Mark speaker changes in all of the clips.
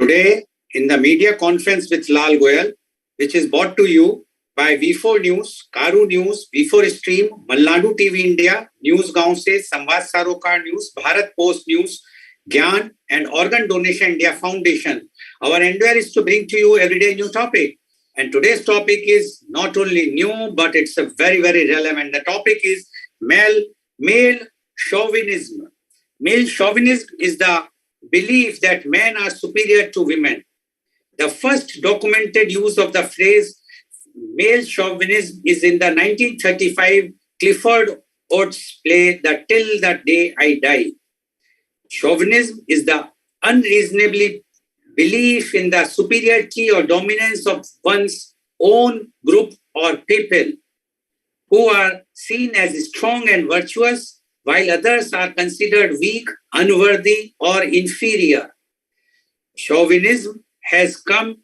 Speaker 1: Today, in the media conference with Lal Goel, which is brought to you by V4 News, Caru News, V4 Stream, Malnadu TV India, News Gaon Se, Samvad Sarokar News, Bharat Post News, Gyan, and Organ Donation India Foundation. Our endeavor is to bring to you everyday new topic. And today's topic is not only new, but it's a very, very relevant. The topic is male chauvinism. Male chauvinism is the belief that men are superior to women. The first documented use of the phrase male chauvinism is in the 1935 Clifford Oates play, Till the Day I Die. Chauvinism is the unreasonably belief in the superiority or dominance of one's own group or people who are seen as strong and virtuous, while others are considered weak, unworthy, or inferior. Chauvinism has come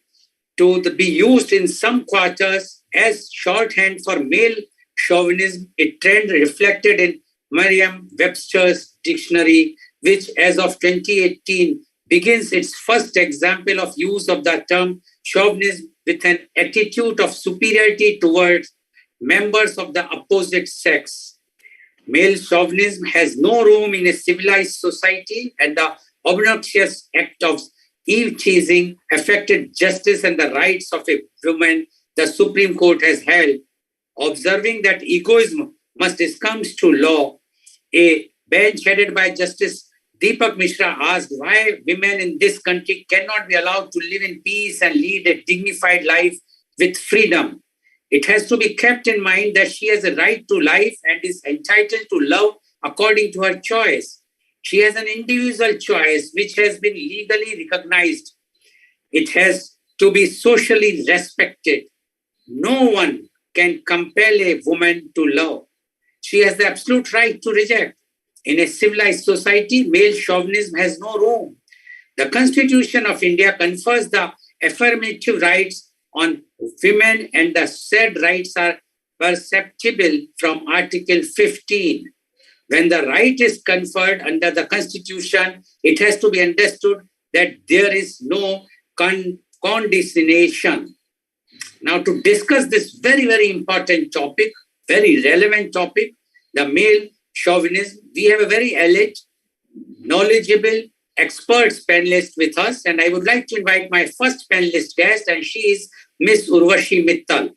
Speaker 1: to be used in some quarters as shorthand for male chauvinism, a trend reflected in Merriam-Webster's dictionary, which as of 2018 begins its first example of use of the term chauvinism with an attitude of superiority towards members of the opposite sex. Male chauvinism has no room in a civilized society, and the obnoxious act of eve-teasing affected justice and the rights of a woman, the Supreme Court has held. Observing that egoism must succumb to law, a bench headed by Justice Deepak Mishra asked why women in this country cannot be allowed to live in peace and lead a dignified life with freedom. It has to be kept in mind that she has a right to life and is entitled to love according to her choice. She has an individual choice which has been legally recognized. It has to be socially respected. No one can compel a woman to love. She has the absolute right to reject. In a civilized society, male chauvinism has no room. The Constitution of India confers the affirmative rights on women, and the said rights are perceptible from Article 15. When the right is conferred under the Constitution, it has to be understood that there is no condescension. Now, to discuss this very, very important topic, very relevant topic, the male chauvinism, we have a very elite, knowledgeable, experts panelist with us, and I would like to invite my first panelist guest, and she is Miss Urvashi Mittal.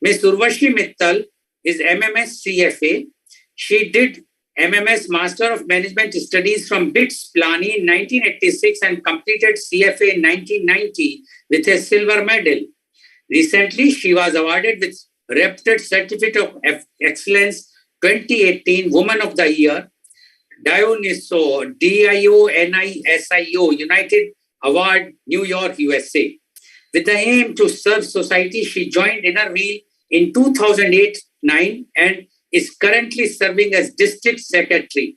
Speaker 1: Miss Urvashi Mittal is MMS CFA. She did MMS Master of Management Studies from BITS Pilani in 1986 and completed CFA in 1990 with a silver medal. Recently, she was awarded with reputed Certificate of Excellence 2018 Woman of the Year, Dionisio United Award, New York, USA. With the aim to serve society, she joined Inner Wheel in 2008-9 and is currently serving as District Secretary.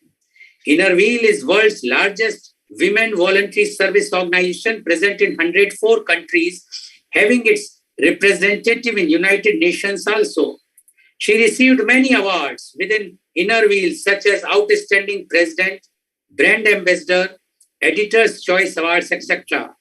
Speaker 1: Inner Wheel is world's largest women voluntary service organization present in 104 countries, having its representative in United Nations also. She received many awards within Inner Wheel, such as Outstanding President, Brand Ambassador, Editor's Choice Awards, etc.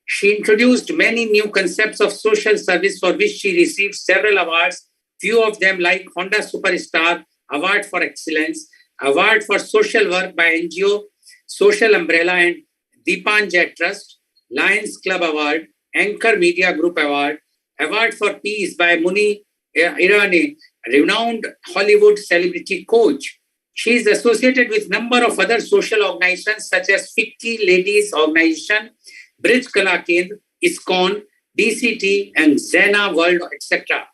Speaker 1: She introduced many new concepts of social service for which she received several awards, few of them like Honda Superstar, Award for Excellence, Award for Social Work by NGO, Social Umbrella and Deepanjay Trust, Lions Club Award, Anchor Media Group Award, Award for Peace by Muni Irani, renowned Hollywood celebrity coach. She is associated with a number of other social organizations such as FICCI Ladies Organization, Bridge Kala Kendra, ISKCON, DCT, and Zena World, etc.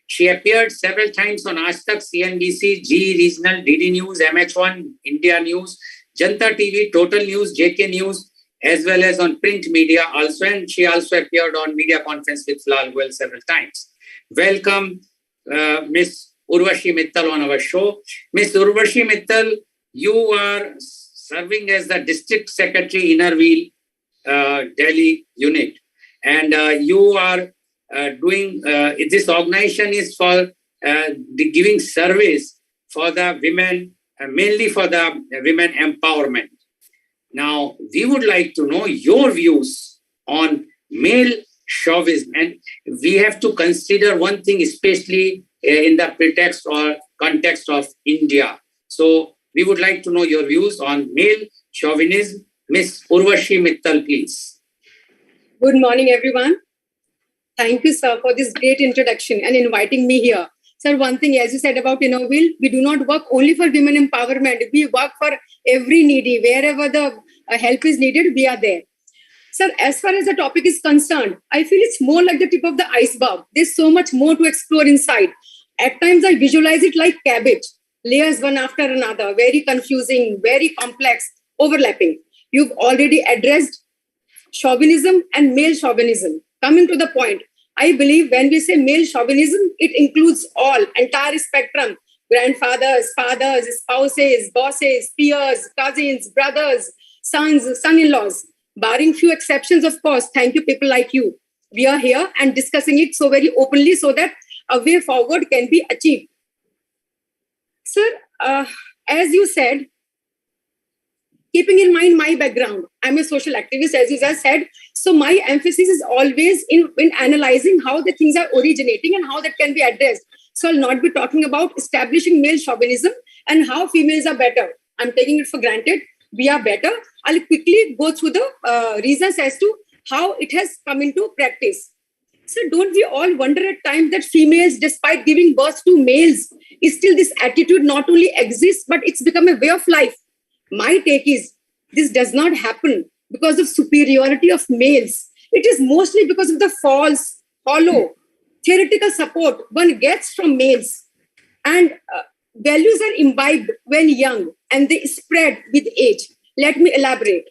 Speaker 1: She appeared several times on Aaj Tak, CNBC, G Regional, DD News, MH1, India News, Janta TV, Total News, JK News, as well as on print media also. And she also appeared on media conference with Lal Goel several times. Welcome, Miss Urvashi Mittal on our show. Miss Urvashi Mittal, you are serving as the District Secretary, Inner Wheel, Delhi unit. And you are doing, this organization is for the giving service for the women, mainly for the women empowerment. Now, we would like to know your views on male chauvinism. And we have to consider one thing, especially in the pretext or context of India. So we would like to know your views on male chauvinism. Miss Urvashi Mittal, please.
Speaker 2: Good morning, everyone. Thank you, sir, for this great introduction and inviting me here. Sir, one thing, as you said about we do not work only for women empowerment. We work for every needy. Wherever the help is needed, we are there. Sir, as far as the topic is concerned, I feel it's more like the tip of the iceberg. There's so much more to explore inside. At times, I visualize it like cabbage, layers one after another, very confusing, very complex, overlapping. You've already addressed chauvinism and male chauvinism. Coming to the point, I believe when we say male chauvinism, it includes all, entire spectrum, grandfathers, fathers, spouses, bosses, peers, cousins, brothers, sons, son-in-laws, barring few exceptions, of course. Thank you, people like you. We are here and discussing it so very openly so that a way forward can be achieved. Sir, as you said, keeping in mind my background, I'm a social activist, as you just said. So my emphasis is always in analyzing how the things are originating and how that can be addressed. So I'll not be talking about establishing male chauvinism and how females are better. I'm taking it for granted. We are better. I'll quickly go through the reasons as to how it has come into practice. So don't we all wonder at times that females, despite giving birth to males, is still this attitude not only exists, but it's become a way of life. My take is this does not happen because of superiority of males. It is mostly because of the false, hollow, theoretical support one gets from males. And values are imbibed when young and they spread with age. Let me elaborate.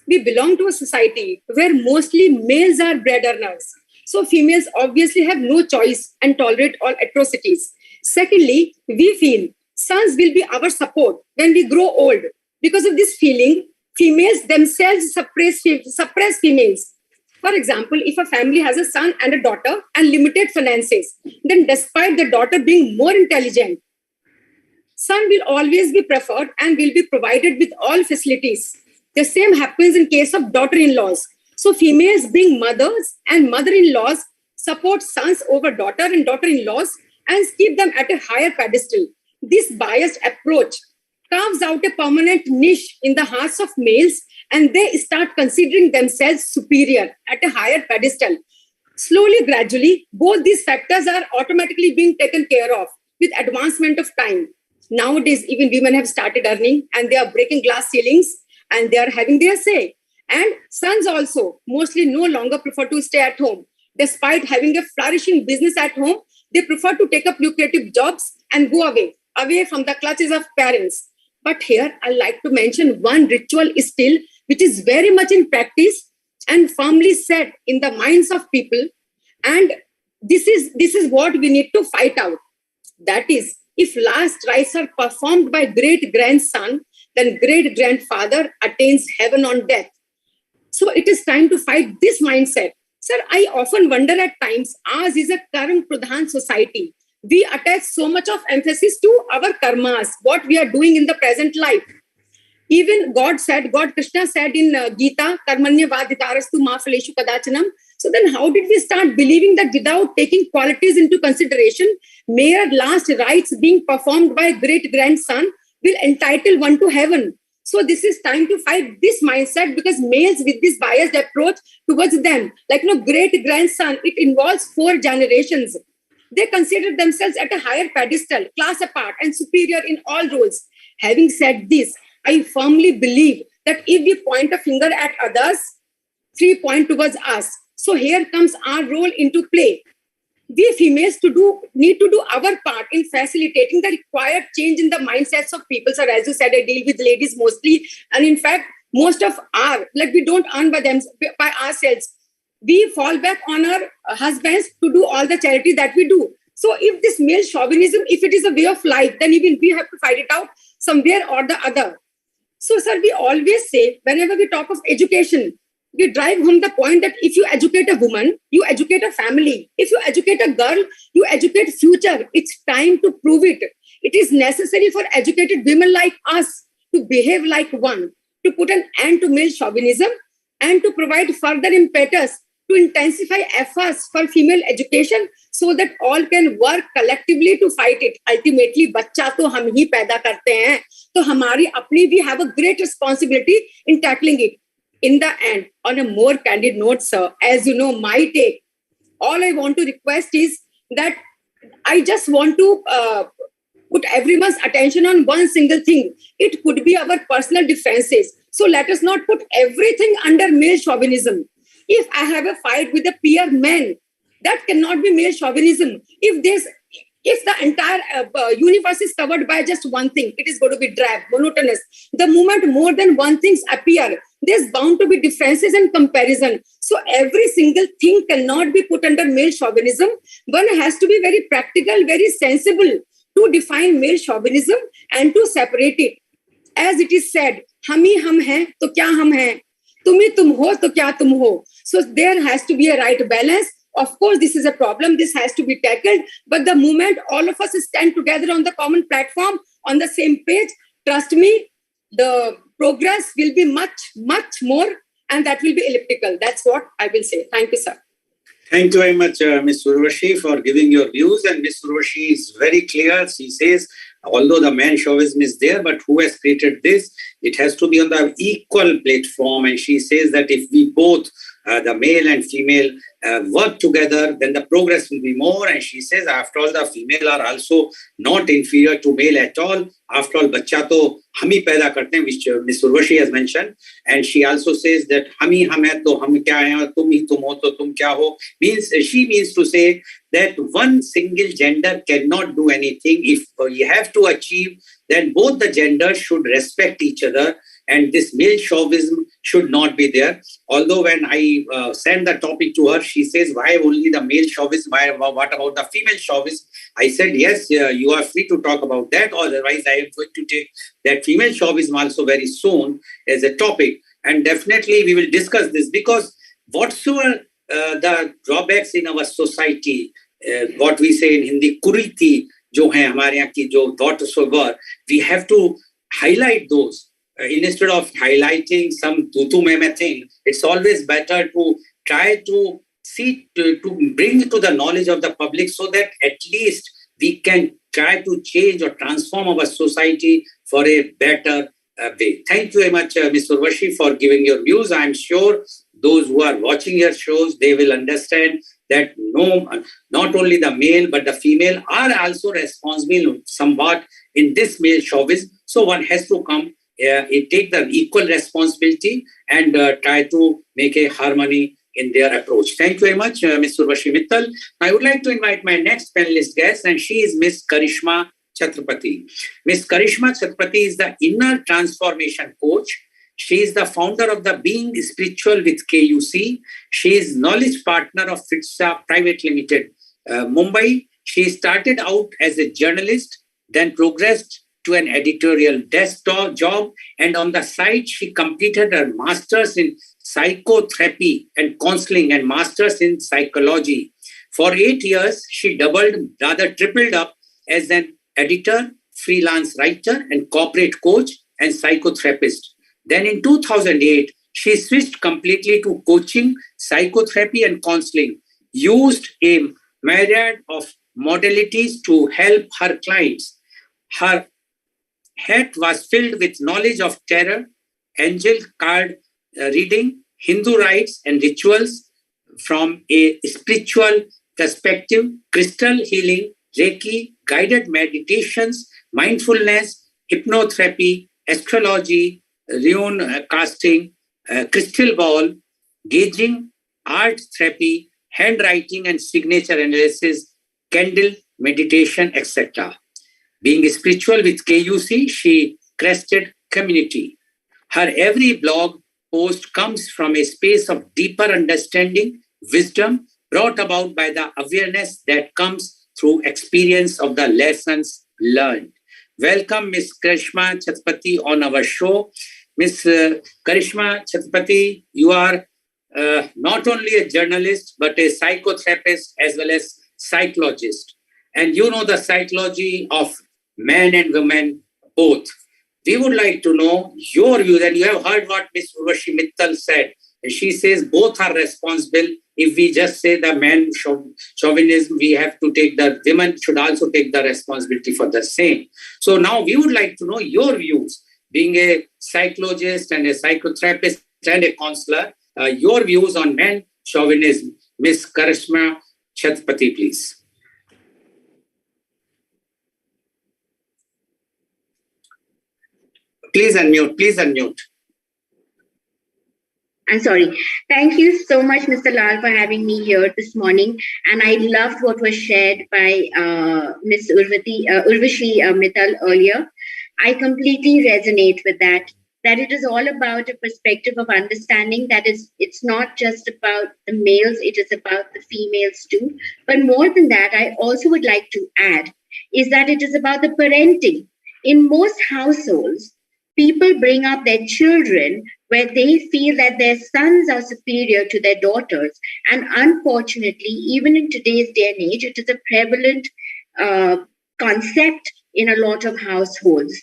Speaker 2: We belong to a society where mostly males are bread earners. So females obviously have no choice and tolerate all atrocities. Secondly, we feel sons will be our support when we grow old. Because of this feeling, females themselves suppress females. For example, if a family has a son and a daughter and limited finances, then despite the daughter being more intelligent, son will always be preferred and will be provided with all facilities. The same happens in case of daughter-in-laws. So females being mothers and mother-in-laws support sons over daughter and daughter-in-laws and keep them at a higher pedestal. This biased approach carves out a permanent niche in the hearts of males and they start considering themselves superior at a higher pedestal. Slowly, gradually, both these factors are automatically being taken care of with advancement of time. Nowadays, even women have started earning and they are breaking glass ceilings and they are having their say. And sons also mostly no longer prefer to stay at home. Despite having a flourishing business at home, they prefer to take up lucrative jobs and go away from the clutches of parents. But here, I'd like to mention one ritual still, which is very much in practice and firmly set in the minds of people. And this is what we need to fight out. That is, if last rites are performed by great-grandson, then great-grandfather attains heaven on death. So it is time to fight this mindset. Sir, I often wonder at times, ours is a karma pradhan society. We attach so much of emphasis to our karmas, what we are doing in the present life. Even God Krishna said in Gita, karmanya vaditarastu ma phaleshu kadachanam. So then how did we start believing that without taking qualities into consideration, mere last rites being performed by great-grandson will entitle one to heaven? So this is time to fight this mindset because males with this biased approach towards them, like great-grandson, it involves 4 generations. They consider themselves at a higher pedestal, class apart and superior in all roles. Having said this, I firmly believe that if we point a finger at others, 3 point towards us. So here comes our role into play. We females need to do our part in facilitating the required change in the mindsets of people. So as you said, I deal with ladies mostly. And in fact, most of we don't earn by ourselves. We fall back on our husbands to do all the charity that we do. So if this male chauvinism, if it is a way of life, then even we have to fight it out somewhere or the other. So sir, we always say, whenever we talk of education, we drive home the point that if you educate a woman, you educate a family. If you educate a girl, you educate future. It's time to prove it. It is necessary for educated women like us to behave like one, to put an end to male chauvinism and to provide further impetus to intensify efforts for female education so that all can work collectively to fight it. Ultimately, बच्चा तो हम ही पैदा करते हैं, तो हमारी अपनी we have a great responsibility in tackling it. In the end, on a more candid note, sir, as you know, my take, all I want to request is that I just want to put everyone's attention on one single thing. It could be our personal differences. So let us not put everything under male chauvinism. If I have a fight with a peer man, that cannot be male chauvinism. If the entire universe is covered by just one thing, it is going to be drab, monotonous. The moment more than one things appear, there's bound to be differences and comparison. So every single thing cannot be put under male chauvinism. One has to be very practical, very sensible to define male chauvinism and to separate it. As it is said, हम ही हम हैं तो क्या हम हैं, तुम ही तुम हो तो क्या तुम हो. So there has to be a right balance. Of course, this is a problem. This has to be tackled. But the moment all of us stand together on the common platform, on the same page, trust me, the progress will be much, much more, and that will be elliptical. That's what I will say. Thank you, sir.
Speaker 1: Thank you very much, Ms. Urvashi, for giving your views. And Ms. Urvashi is very clear. She says, although the man chauvinism is there, but who has created this? It has to be on the equal platform. And she says that if we both, the male and female, work together, then the progress will be more. And she says, after all, the female are also not inferior to male at all. After all, bachcha to hum hi paida karte hain, which Ms. Urvashi has mentioned. And she also says that hum hi hum hai to hum kya hai, tum hi tum ho to tum kya ho. She means to say that one single gender cannot do anything. If you have to achieve, then both the genders should respect each other. And this male chauvinism should not be there. Although when I sent the topic to her, she says, why only the male chauvinism? What about the female chauvinism? I said, yes, you are free to talk about that. Otherwise, I am going to take that female chauvinism also very soon as a topic. And definitely we will discuss this, because whatsoever the drawbacks in our society, what we say in Hindi, kuriti, jo hai hamare yahan ki jo whatsoever, we have to highlight those. Instead of highlighting some tutu-meme thing, it's always better to try to see, to bring to the knowledge of the public, so that at least we can try to change or transform our society for a better way. Thank you very much, Ms. Urvashi, for giving your views. I'm sure those who are watching your shows, they will understand that not only the male, but the female are also responsible somewhat in this male chauvinism. So one has to come, take the equal responsibility and try to make a harmony in their approach. Thank you very much, Ms. Urvashi Mittal. I would like to invite my next panelist guest, and she is Ms. Karishma Chatrapati. Ms. Karishma Chatrapati is the inner transformation coach. She is the founder of the Being Spiritual with KUC. She is knowledge partner of Fitsa Private Limited, Mumbai. She started out as a journalist, then progressed to an editorial desk job, and on the side, she completed her master's in psychotherapy and counseling and master's in psychology. For 8 years, she tripled up as an editor, freelance writer, and corporate coach and psychotherapist. Then in 2008, she switched completely to coaching, psychotherapy, and counseling, used a myriad of modalities to help her clients. Her head was filled with knowledge of tarot, angel card reading, Hindu rites and rituals from a spiritual perspective, crystal healing, Reiki, guided meditations, mindfulness, hypnotherapy, astrology, rune casting, crystal ball, gauging, art therapy, handwriting and signature analysis, candle meditation, etc. Being spiritual with KUC, she crested community. Her every blog post comes from a space of deeper understanding, wisdom brought about by the awareness that comes through experience of the lessons learned. Welcome, Ms. Karishma Chatrapati, on our show. Ms. Karishma Chatrapati, you are not only a journalist, but a psychotherapist as well as psychologist. And you know the psychology of men and women both. We would like to know your views, and you have heard what Ms. Urvashi Mittal said she says both are responsible. If we just say the man chauvinism, we have to take the women should also take the responsibility for the same. So now we would like to know your views, being a psychologist and a psychotherapist and a counselor, your views on men chauvinism. Ms. Karishma Chatrapati, please. Please unmute.
Speaker 3: I'm sorry. Thank you so much, Mr. Lal, for having me here this morning. And I loved what was shared by Ms. Urvashi Mittal earlier. I completely resonate with that it is all about a perspective of understanding that it's not just about the males, it is about the females too. But more than that, I also would like to add is that it is about the parenting. In most households, people bring up their children where they feel that their sons are superior to their daughters. And unfortunately, even in today's day and age, it is a prevalent concept in a lot of households.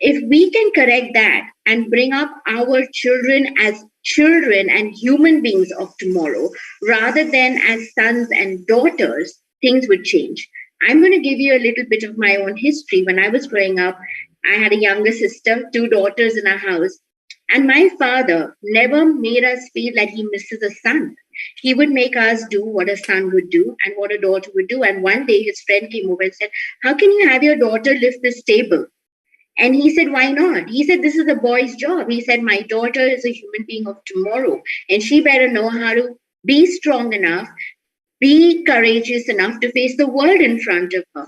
Speaker 3: If we can correct that and bring up our children as children and human beings of tomorrow, rather than as sons and daughters, things would change. I'm going to give you a little bit of my own history. When I was growing up, I had a younger sister, 2 daughters in our house. And my father never made us feel that he misses a son. He would make us do what a son would do and what a daughter would do. And one day his friend came over and said, "How can you have your daughter lift this table?" And he said, "Why not?" He said, "This is a boy's job." He said, "My daughter is a human being of tomorrow, and she better know how to be strong enough, be courageous enough to face the world in front of her."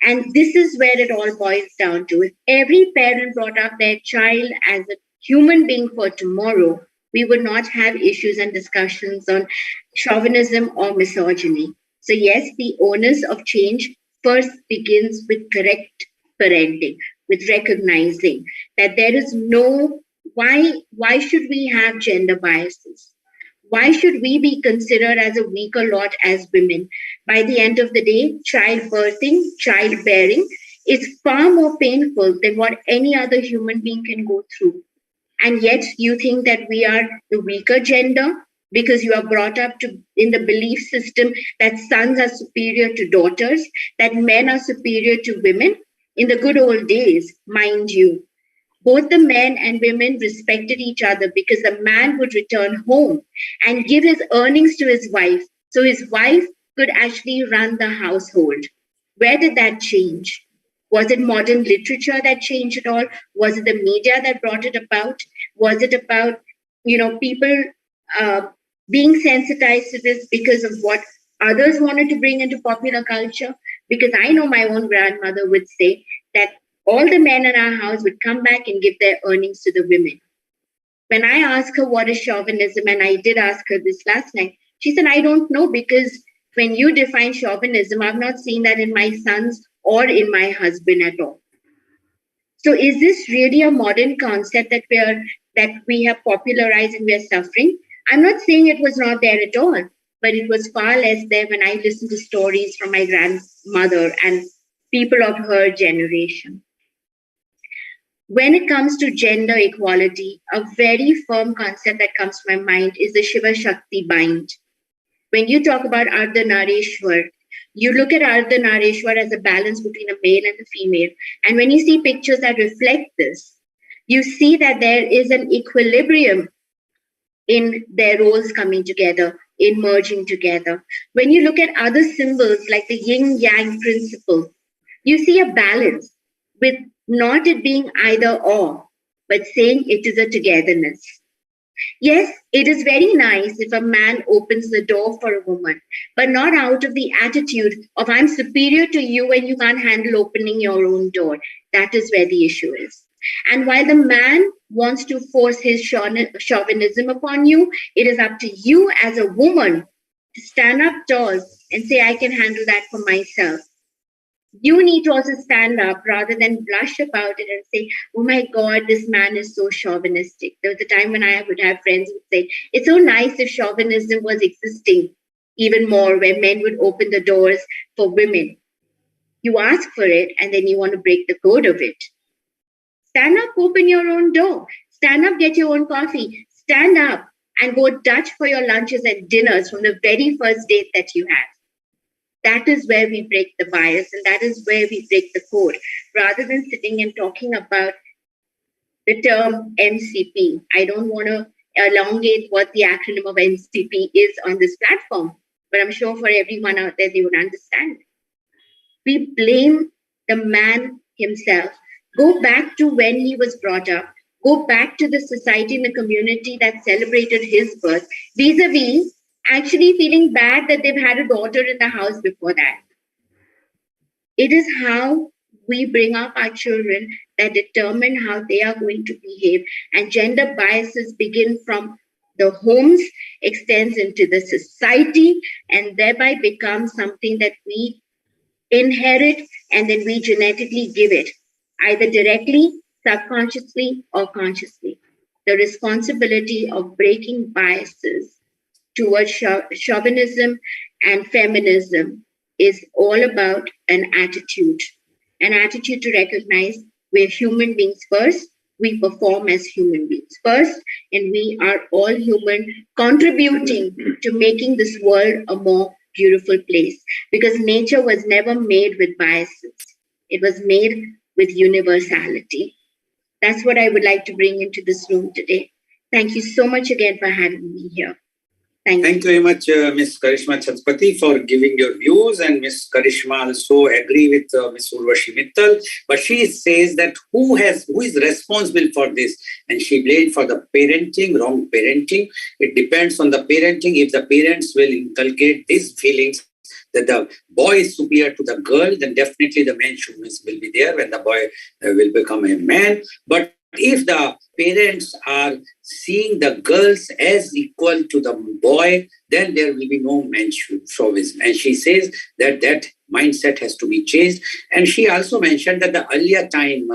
Speaker 3: And this is where it all boils down to. If every parent brought up their child as a human being for tomorrow, we would not have issues and discussions on chauvinism or misogyny. So yes, the onus of change first begins with correct parenting, with recognizing that there is no, why should we have gender biases? Why should we be considered as a weaker lot as women? By the end of the day, childbearing is far more painful than what any other human being can go through. And yet you think that we are the weaker gender because you are brought up in the belief system that sons are superior to daughters, that men are superior to women. In the good old days, mind you, both the men and women respected each other because the man would return home and give his earnings to his wife. So his wife could actually run the household. Where did that change? Was it modern literature that changed it all? Was it the media that brought it about? Was it about, people being sensitized to this because of what others wanted to bring into popular culture? Because I know my own grandmother would say that all the men in our house would come back and give their earnings to the women. When I asked her what is chauvinism, and I did ask her this last night, she said, "I don't know, because when you define chauvinism, I've not seen that in my sons or in my husband at all." So is this really a modern concept that we have popularized and we are suffering? I'm not saying it was not there at all, but it was far less there when I listened to stories from my grandmother and people of her generation. When it comes to gender equality, a very firm concept that comes to my mind is the Shiva Shakti bind. When you talk about Ardhanarishwar, you look at Ardhanarishwar as a balance between a male and a female. And when you see pictures that reflect this, you see that there is an equilibrium in their roles coming together, in merging together. When you look at other symbols like the yin-yang principle, you see a balance with not it being either or, but saying it is a togetherness. Yes, it is very nice if a man opens the door for a woman, but not out of the attitude of "I'm superior to you and you can't handle opening your own door." That is where the issue is. And while the man wants to force his chauvinism upon you, it is up to you as a woman to stand up tall and say, "I can handle that for myself." You need to also stand up rather than blush about it and say, "Oh my God, this man is so chauvinistic." There was a time when I would have friends who would say, "It's so nice if chauvinism was existing even more, where men would open the doors for women." You ask for it and then you want to break the code of it. Stand up, open your own door. Stand up, get your own coffee. Stand up, and go Dutch for your lunches and dinners from the very first date that you have. That is where we break the bias, and that is where we break the code, rather than sitting and talking about the term MCP. I don't want to elongate what the acronym of MCP is on this platform, but I'm sure for everyone out there, they would understand. We blame the man himself. Go back to when he was brought up. Go back to the society and the community that celebrated his birth, vis-a-vis actually feeling bad that they've had a daughter in the house before that. It is how we bring up our children that determine how they are going to behave. And gender biases begin from the homes, extends into the society, and thereby becomes something that we inherit and then we genetically give it, either directly, subconsciously, or consciously. The responsibility of breaking biases towards chauvinism and feminism is all about an attitude to recognize we're human beings first, we perform as human beings first, and we are all human, contributing to making this world a more beautiful place, because nature was never made with biases. It was made with universality. That's what I would like to bring into this room today. Thank you so much again for having me here. Thank you
Speaker 1: very much, Ms. Karishma Chatrapati, for giving your views. And Ms. Karishma also agree with Ms. Urvashi Mittal. But she says that who is responsible for this? And she blamed for the parenting, wrong parenting. It depends on the parenting. If the parents will inculcate these feelings that the boy is superior to the girl, then definitely the man chauvinism will be there when the boy will become a man. But if the parents are seeing the girls as equal to the boy, then there will be no man chauvinism. And she says that that mindset has to be changed. And she also mentioned that the earlier time,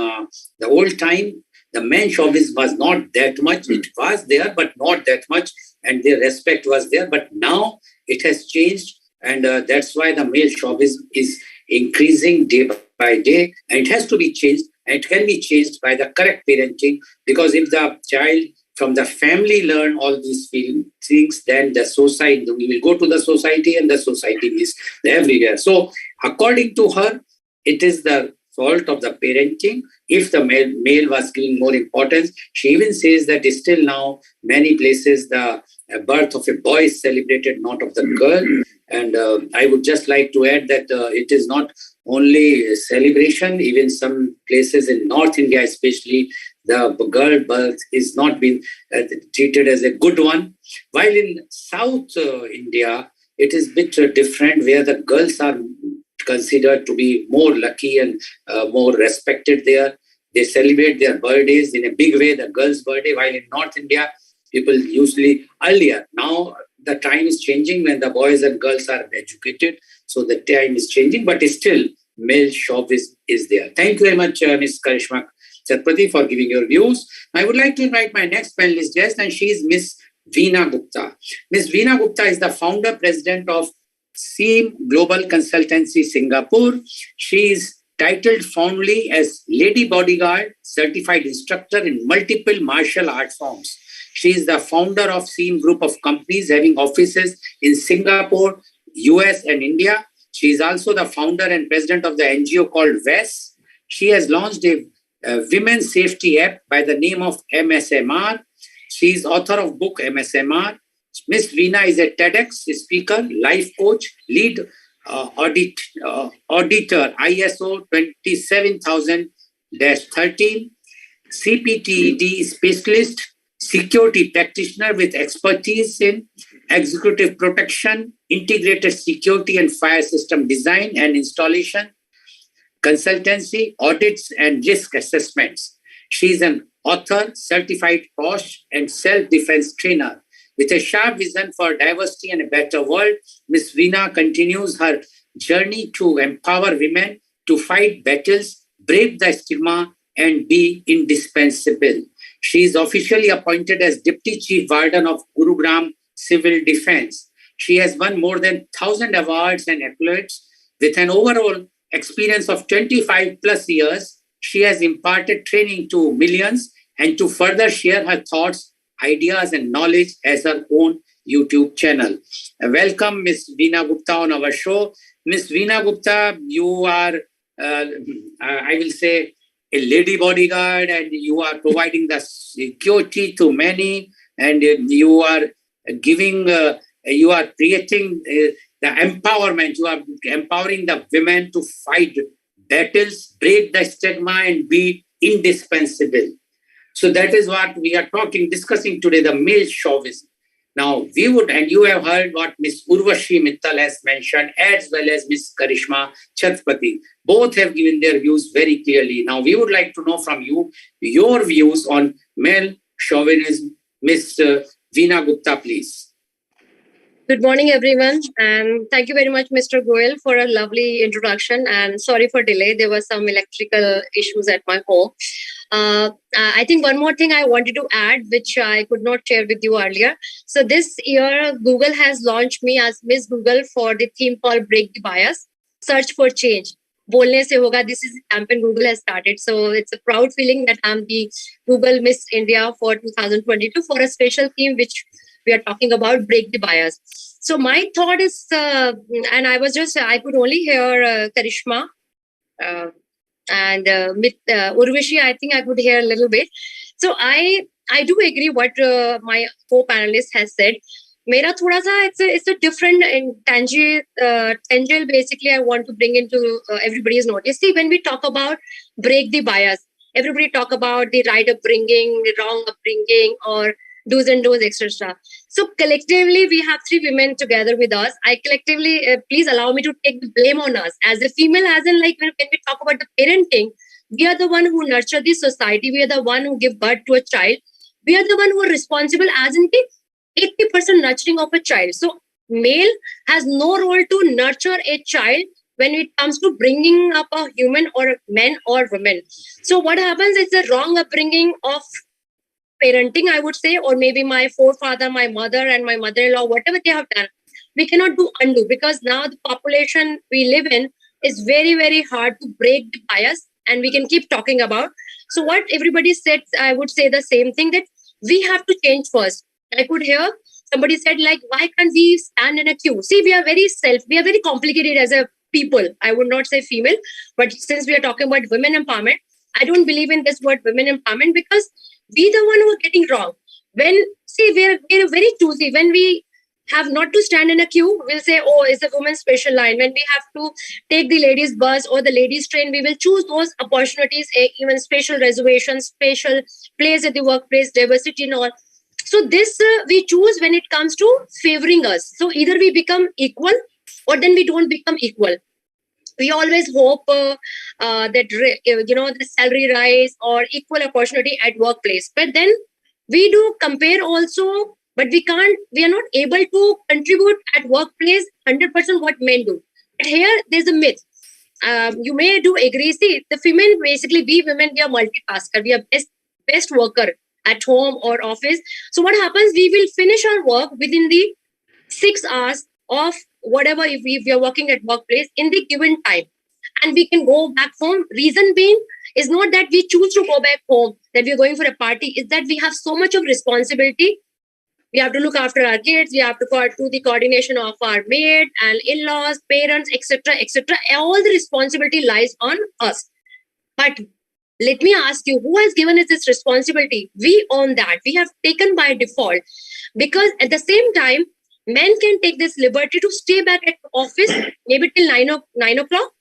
Speaker 1: the old time, the man chauvinism was not that much. It was there, but not that much. And the respect was there. But now it has changed. And that's why the male chauvinism is increasing day by day. And it has to be changed. And it can be changed by the correct parenting, because if the child from the family learn all these things, then the society, we will go to the society and the society is everywhere. So according to her, it is the fault of the parenting. If the male was giving more importance, she even says that still now many places the birth of a boy is celebrated, not of the girl. And I would just like to add that it is not only a celebration. Even some places in North India especially, the girl birth is not being treated as a good one. While in South India, it is a bit different, where the girls are considered to be more lucky and more respected there. They celebrate their birthdays in a big way, the girl's birthday, while in North India, people usually earlier. Now the time is changing when the boys and girls are educated. So the time is changing, but still male chauvinism is there. Thank you very much, Ms. Karishma Chatrapati, for giving your views. I would like to invite my next panelist guest, and she is Ms. Veena Gupta. Ms. Veena Gupta is the founder president of 𝐂𝐀𝐑𝐔 Global Consultancy Singapore. She is titled fondly as Lady Bodyguard, certified instructor in multiple martial art forms. She is the founder of 𝐂𝐀𝐑 group of companies having offices in Singapore, US, and India. She is also the founder and president of the NGO called VES. She has launched a women's safety app by the name of MSMR. She is author of book MSMR. Ms. Veena is a TEDx speaker, life coach, lead auditor ISO 27000-13, CPTED specialist, security practitioner with expertise in executive protection, integrated security and fire system design and installation, consultancy, audits, and risk assessments. She is an author, certified coach, and self-defense trainer. With a sharp vision for diversity and a better world, Ms. Veena continues her journey to empower women to fight battles, break the stigma, and be indispensable. She is officially appointed as Deputy Chief Warden of Gurugram Civil Defence. She has won more than 1,000 awards and accolades. With an overall experience of 25 plus years, she has imparted training to millions, and to further share her thoughts, ideas and knowledge as her own YouTube channel. Welcome Ms. Veena Gupta on our show. Ms. Veena Gupta, you are, I will say, a lady bodyguard, and you are providing the security to many, and you are giving, you are creating the empowerment. You are empowering the women to fight battles, break the stigma, and be indispensable. So that is what we are discussing today, the male chauvinism. Now, we would, and you have heard what Ms. Urvashi Mittal has mentioned, as well as Ms. Karishma Chatrapati. Both have given their views very clearly. Now, we would like to know from you your views on male chauvinism. Ms. Veena Gupta, please.
Speaker 4: Good morning, everyone. And thank you very much, Mr. Goel, for a lovely introduction. And sorry for delay. There were some electrical issues at my home. I think one more thing I wanted to add, which I could not share with you earlier. So this year, Google has launched me as Miss Google for the theme called Break the Bias, Search for Change. Bolne se hoga. This is a campaign Google has started. So it's a proud feeling that I'm the Google Miss India for 2022 for a special theme, which we are talking about Break the Bias. So my thought is, and I could only hear Karishma and Urvashi, I think I could hear a little bit. So I do agree what my co-panelist has said. Mera thoda sa, it's a different tangent basically I want to bring into everybody's notice. See, when we talk about break the bias, everybody talk about the right upbringing, the wrong upbringing, or do's and don'ts, etc. So collectively, we have three women together with us. I collectively, please allow me to take the blame on us. As a female, as in like when we talk about the parenting, we are the one who nurture the society. We are the one who give birth to a child. We are the one who are responsible as in the 80% nurturing of a child. So male has no role to nurture a child when it comes to bringing up a human or men or women. So what happens is the wrong upbringing of parenting, I would say, or maybe my forefather, my mother and my mother-in-law, whatever they have done, we cannot do undo, because now the population we live in is very, very hard to break the bias, and we can keep talking about. So what everybody said, I would say the same thing, that we have to change first. I could hear somebody said, like, why can't we stand in a queue? See, we are very complicated as a people. I would not say female, but since we are talking about women empowerment, I don't believe in this word women empowerment, because we the one who are getting wrong. We're very choosy. When we have not to stand in a queue, we'll say, oh, it's a women's special line. When we have to take the ladies bus or the ladies train, we will choose those opportunities, even special reservations, special place at the workplace, diversity and all. So this we choose when it comes to favoring us. So either we become equal or then we don't become equal. We always hope that the salary rise or equal opportunity at workplace. But then we do compare also, but we are not able to contribute at workplace 100% what men do. But here there's a myth. You may do agree. See, the women, basically we women, we are multitasker. We are best worker at home or office. So what happens? We will finish our work within the 6 hours of whatever, if we are working at workplace in the given time, and we can go back home. Reason being is not that we choose to go back home, that we're going for a party, is that we have so much of responsibility. We have to look after our kids, we have to do the coordination of our maid and in-laws, parents, etc., etc. All the responsibility lies on us. But let me ask you, who has given us this responsibility? We own that. We have taken by default, because at the same time, men can take this liberty to stay back at office maybe till 9 o'clock,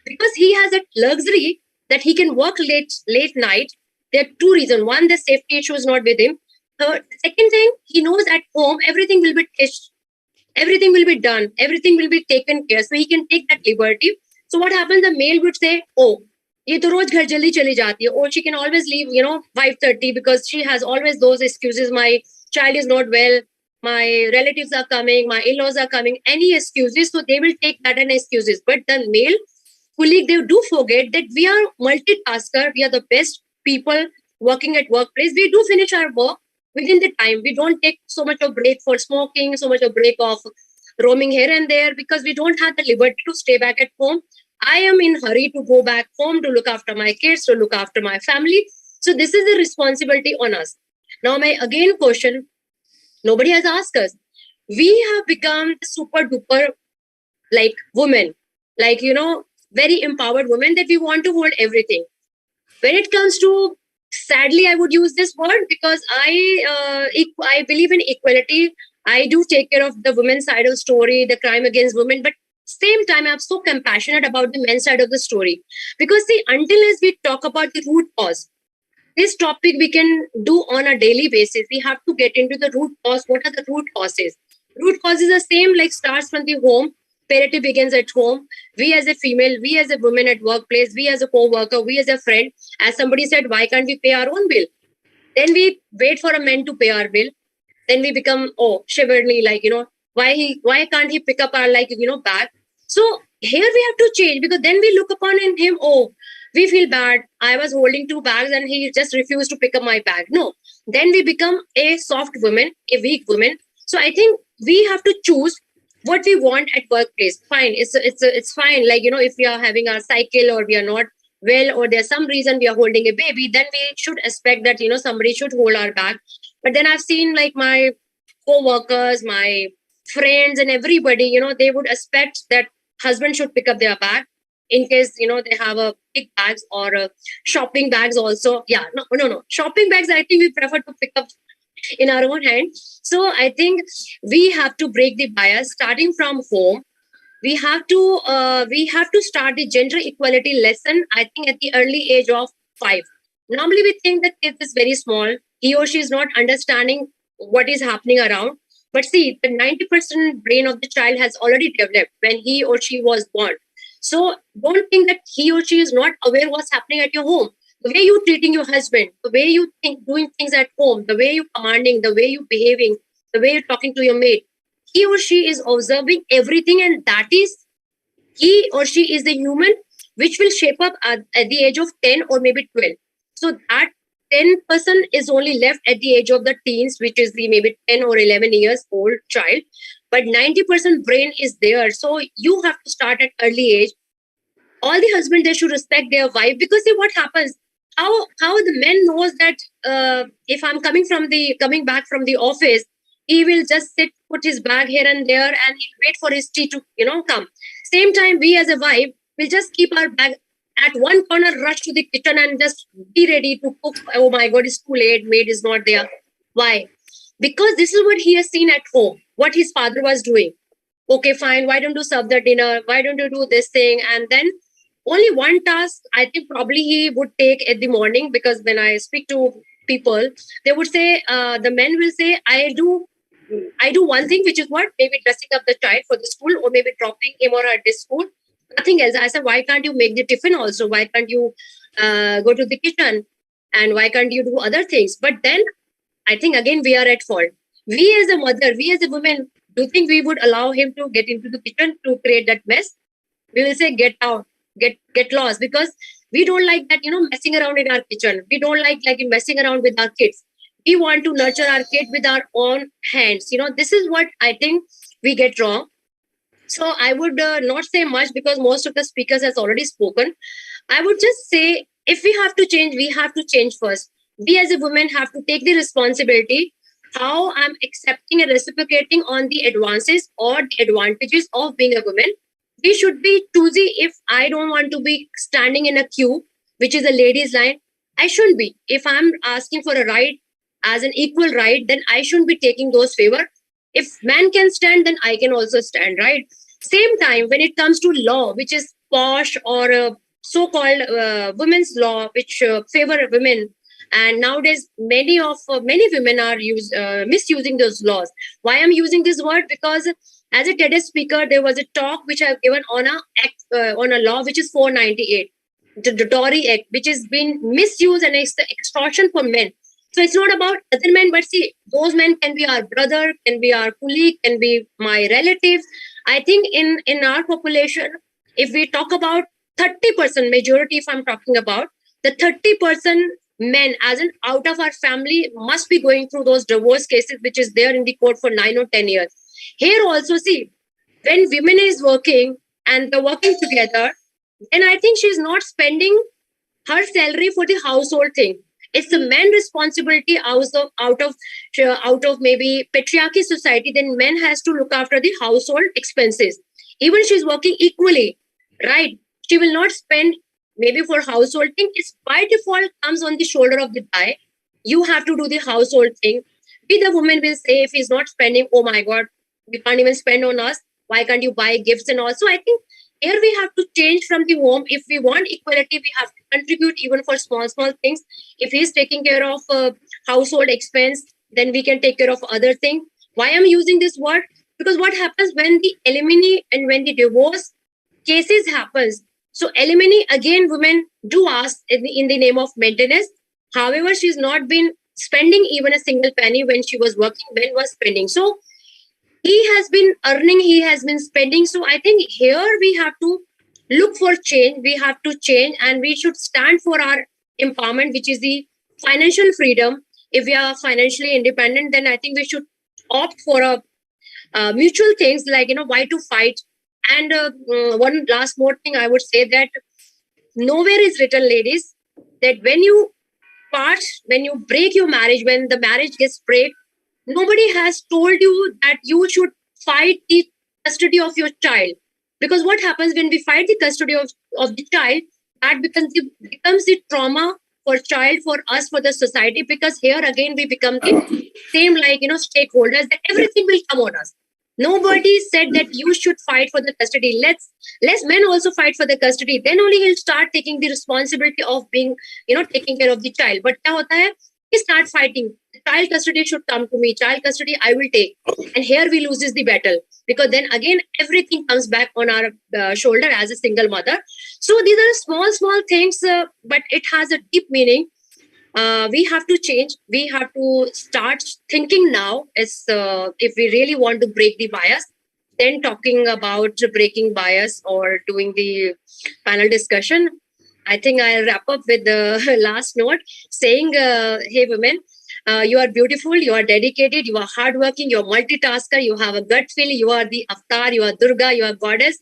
Speaker 4: because he has that luxury that he can work late night. There are two reasons. One, the safety issue is not with him. Second thing, he knows at home everything will be touched, everything will be done, everything will be taken care. So he can take that liberty. So what happens? The male would say, oh, ye to roz ghar jaldi chali jati hai, or she can always leave 5:30 because she has always those excuses. My child is not well, my relatives are coming, my in-laws are coming, any excuses. So they will take that as excuses. But the male colleague, they do forget that we are multitasker. We are the best people working at workplace. We do finish our work within the time. We don't take so much of break for smoking, so much of break of roaming here and there, because we don't have the liberty to stay back at home. I am in hurry to go back home to look after my kids, to look after my family. So this is the responsibility on us. Now my again question, nobody has asked us. We have become super duper like women, like, very empowered women that we want to hold everything. When it comes to, sadly, I would use this word because I believe in equality. I do take care of the women's side of the story, the crime against women, but same time, I'm so compassionate about the men's side of the story. Because see, until as we talk about the root cause, this topic we can do on a daily basis. We have to get into the root cause. What are the root causes? Root causes are same, like starts from the home. Parity begins at home. We as a female, we as a woman at workplace, we as a co-worker, we as a friend. As somebody said, why can't we pay our own bill? Then we wait for a man to pay our bill. Then we become, shiveringly, like, why can't he pick up our, bag? So here we have to change, because then we look upon in him, we feel bad. I was holding 2 bags and he just refused to pick up my bag. No. Then we become a soft woman, a weak woman. So I think we have to choose what we want at workplace. Fine. It's fine. Like, if we are having our cycle or we are not well, or there's some reason we are holding a baby, then we should expect that, somebody should hold our bag. But then I've seen like my co-workers, my friends and everybody, they would expect that husband should pick up their bag. In case, they have a big bags or shopping bags also. Yeah, no. Shopping bags, I think we prefer to pick up in our own hand. So I think we have to break the bias starting from home. We have to start the gender equality lesson, I think, at the early age of 5. Normally, we think that kid is very small. He or she is not understanding what is happening around. But see, the 90% brain of the child has already developed when he or she was born. So don't think that he or she is not aware what's happening at your home. The way you're treating your husband, the way you think, doing things at home, the way you're commanding, the way you're behaving, the way you're talking to your mate, he or she is observing everything, and that is, he or she is the human which will shape up at the age of 10 or maybe 12. So that 10% is only left at the age of the teens, which is the maybe 10 or 11 years old child. But 90% brain is there. So you have to start at early age. All the husbands, they should respect their wife, because see what happens. How the man knows that if I'm coming back from the office, he will just sit, put his bag here and there, and he'll wait for his tea to come. Same time, we as a wife will just keep our bag at one corner, rush to the kitchen and just be ready to cook. Oh my God, it's too late. Maid is not there. Why? Because this is what he has seen at home, what his father was doing. Okay, fine. Why don't you serve the dinner? Why don't you do this thing? And then only one task, I think probably he would take at the morning, because when I speak to people, they would say, the men will say, I do one thing, which is what? Maybe dressing up the child for the school, or maybe dropping him or her at the school. Nothing else. I said, why can't you make the tiffin also? Why can't you go to the kitchen? And why can't you do other things? But then I think again we are at fault. We as a mother, we as a woman, do you think we would allow him to get into the kitchen to create that mess? We will say, get out, get lost, because we don't like that, messing around in our kitchen. We don't like messing around with our kids. We want to nurture our kid with our own hands. This is what I think we get wrong. So I would not say much, because most of the speakers has already spoken. I would just say, if we have to change, we have to change first. We as a woman have to take the responsibility, how I'm accepting and reciprocating on the advances or the advantages of being a woman. We should be choosy. If I don't want to be standing in a queue, which is a ladies' line, I shouldn't be. If I'm asking for a right as an equal right, then I shouldn't be taking those favor. If man can stand, then I can also stand, right? Same time, when it comes to law, which is posh or so-called women's law, which favor women, and nowadays many women are misusing those laws. Why I'm using this word? Because as a TED speaker, there was a talk which I've given on a law which is 498, the Dowry Act, which has been misused, and it's the extortion for men. So it's not about other men, but see, those men can be our brother, can be our colleague, can be my relatives. I think in our population, if we talk about 30% majority, if I'm talking about the 30% men, as in out of our family, must be going through those divorce cases, which is there in the court for 9 or 10 years. Here also, see, when women is working and they're working together, then I think she's not spending her salary for the household thing. it's the man's responsibility out of maybe patriarchy society. Then men has to look after the household expenses. Even she's working equally, right? She will not spend maybe for household thing. It's by default comes on the shoulder of the guy. You have to do the household thing. The woman will say, if he's not spending, oh my God, you can't even spend on us. Why can't you buy gifts and all? So I think here we have to change from the home. If we want equality, we have to contribute even for small things. If he's taking care of household expense, then we can take care of other things. Why I'm using this word? Because what happens when the alimony and when the divorce cases happens? So alimony, again, women do ask in the name of maintenance. However, she's not been spending even a single penny when she was working, men was spending. So he has been earning, he has been spending. So I think here we have to look for change. We have to change and we should stand for our empowerment, which is the financial freedom. If we are financially independent, then I think we should opt for a mutual things like, why to fight. And one last more thing I would say that nowhere is written, ladies, that when you break your marriage, when the marriage gets break, nobody has told you that you should fight the custody of your child. Because what happens when we fight the custody of the child, that becomes the trauma for child, for us, for the society. Because here again, we become the same stakeholders, that everything will come on us. Nobody said that you should fight for the custody. Let's men also fight for the custody. Then only he'll start taking the responsibility of being, taking care of the child. But kya hota hai? He start fighting. Child custody should come to me. Child custody I will take. And here we loses the battle. Because then again, everything comes back on our shoulder as a single mother. So these are small things, but it has a deep meaning. We have to change. We have to start thinking now as if we really want to break the bias, then talking about breaking bias or doing the panel discussion. I think I'll wrap up with the last note saying, hey women, you are beautiful, you are dedicated, you are hardworking, you are multitasker, you have a gut feel, you are the avatar, you are Durga, you are goddess,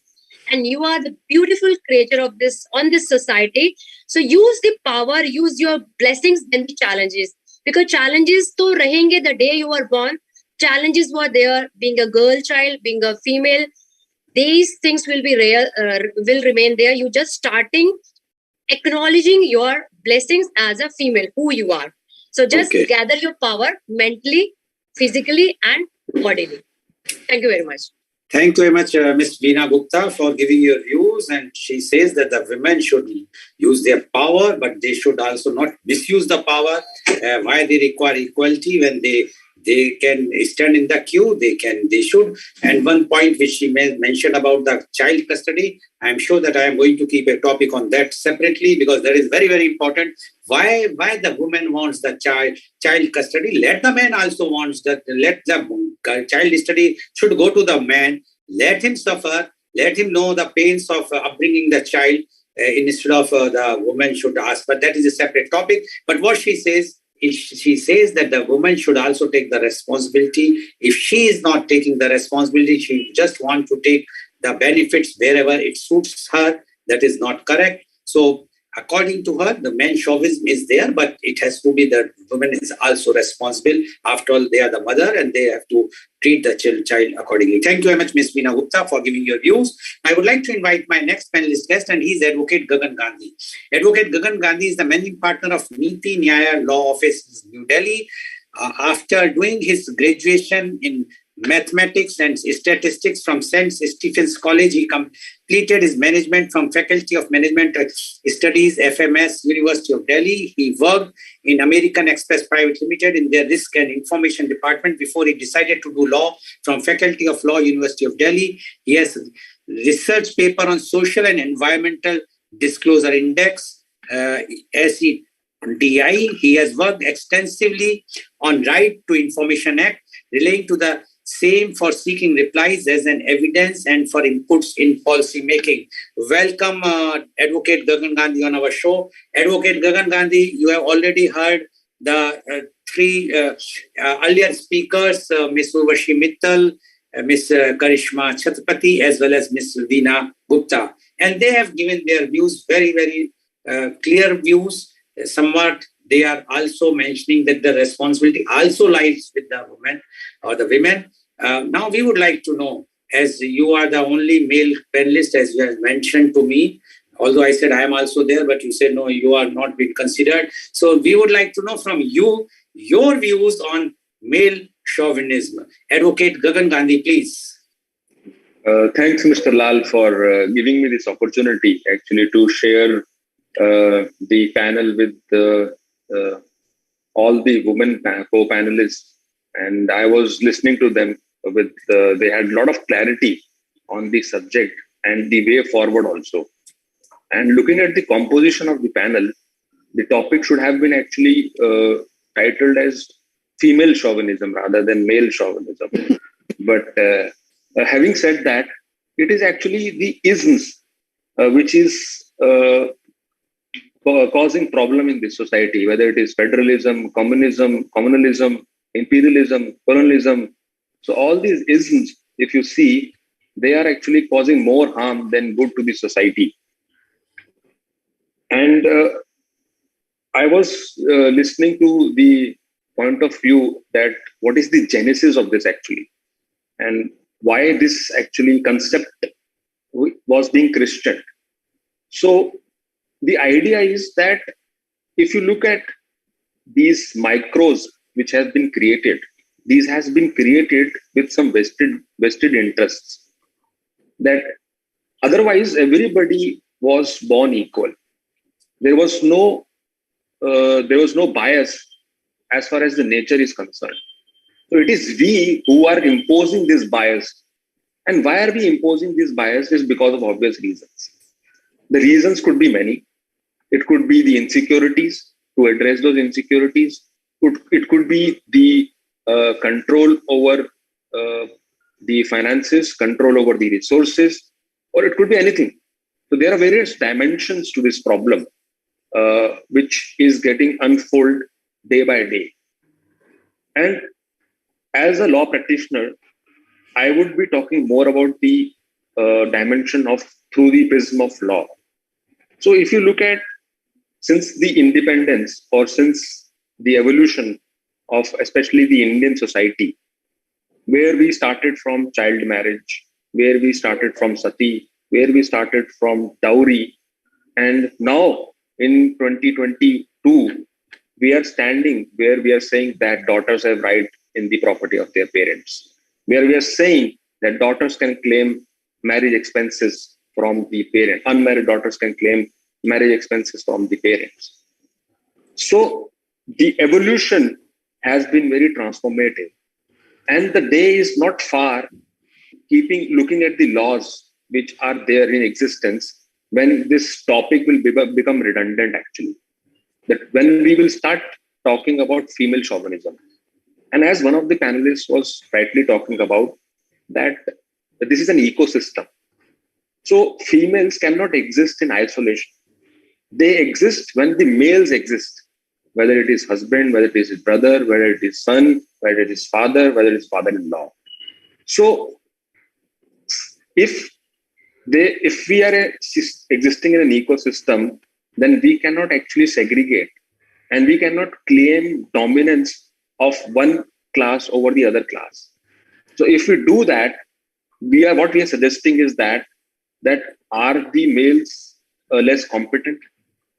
Speaker 4: and you are the beautiful creator of this on this society. So use the power, use your blessings and the challenges. Because challenges to rahenge the day you were born. Challenges were there, being a girl child, being a female. These things will be will remain there. You just starting acknowledging your blessings as a female, who you are. So just gather your power mentally, physically, and bodily. Thank you very much.
Speaker 1: Thank you very much, Ms. Veena Gupta, for giving your views. And she says that the women should use their power, but they should also not misuse the power. Why they require equality when they can stand in the queue, they should. And one point which she mentioned about the child custody, I'm sure that I am going to keep a topic on that separately because that is very, very important. Why the woman wants the child custody? Let the man also wants that. Let the child custody should go to the man. Let him suffer. Let him know the pains of upbringing the child instead of the woman should ask. But that is a separate topic. But what she says, she says that the woman should also take the responsibility. If she is not taking the responsibility, she just wants to take the benefits wherever it suits her. That is not correct. So according to her, the man chauvinism is there, but it has to be that woman is also responsible. After all, they are the mother and they have to treat the child accordingly. Thank you very much, Ms. Veena Gupta, for giving your views. I would like to invite my next panelist guest, and he is Advocate Gagan Gandhi. Advocate Gagan Gandhi is the managing partner of Niti Nyaya Law Office, New Delhi. After doing his graduation in mathematics and statistics from St. Stephen's College, he completed his management from Faculty of Management Studies, FMS, University of Delhi. He worked in American Express Private Limited in their Risk and Information Department before he decided to do law from Faculty of Law, University of Delhi. He has research paper on Social and Environmental Disclosure Index, SEDI. He has worked extensively on Right to Information Act, relating to the same for seeking replies as an evidence and for inputs in policy making. Welcome, Advocate Gagan Gandhi on our show. Advocate Gagan Gandhi, you have already heard the three earlier speakers, Ms. Urvashi Mittal, Ms. Karishma Chatrapati, as well as Ms. Veena Gupta. And they have given their views, very, very clear views, somewhat they are also mentioning that the responsibility also lies with the women or the women. Now, we would like to know, as you are the only male panelist, as you have mentioned to me, although I said I am also there, but you said no, you are not being considered. So we would like to know from you your views on male chauvinism. Advocate Gagan Gandhi, please.
Speaker 5: Thanks, Mr. Lal, for giving me this opportunity actually to share the panel with all the women co-panelists. And I was listening to them with, they had a lot of clarity on the subject and the way forward also. And looking at the composition of the panel, the topic should have been actually titled as female chauvinism rather than male chauvinism. But having said that, it is actually the isms which is causing problem in this society, whether it is federalism, communalism, imperialism, colonialism. So all these isms, if you see, they are actually causing more harm than good to the society. And I was listening to the point of view that what is the genesis of this actually, and why this actually concept was being questioned. So the idea is that if you look at these micros which have been created, these has been created with some vested interests, that otherwise everybody was born equal. There was no bias as far as the nature is concerned. So it is we who are imposing this bias. And why are we imposing this bias is because of obvious reasons. The reasons could be many. It could be the insecurities, to address those insecurities. It could be the control over the finances, control over the resources, or it could be anything. So there are various dimensions to this problem, which is getting unfolded day by day. And as a law practitioner, I would be talking more about the dimension of through the prism of law. So if you look at since the independence or since the evolution of especially the Indian society, where we started from child marriage, where we started from sati, where we started from dowry, and now in 2022, we are standing where we are saying that daughters have right in the property of their parents, where we are saying that daughters can claim marriage expenses from the parent, unmarried daughters can claim marriage expenses from the parents. So the evolution has been very transformative, and the day is not far looking at the laws which are there in existence when this topic will become redundant actually, that when we will start talking about female chauvinism. And as one of the panelists was rightly talking about, that this is an ecosystem. So females cannot exist in isolation. They exist when the males exist, whether it is husband, whether it is his brother, whether it is son, whether it is father, whether it is father-in-law. So if we are existing in an ecosystem, then we cannot actually segregate, and we cannot claim dominance of one class over the other class. So if we do that, what we are suggesting is that are the males less competent,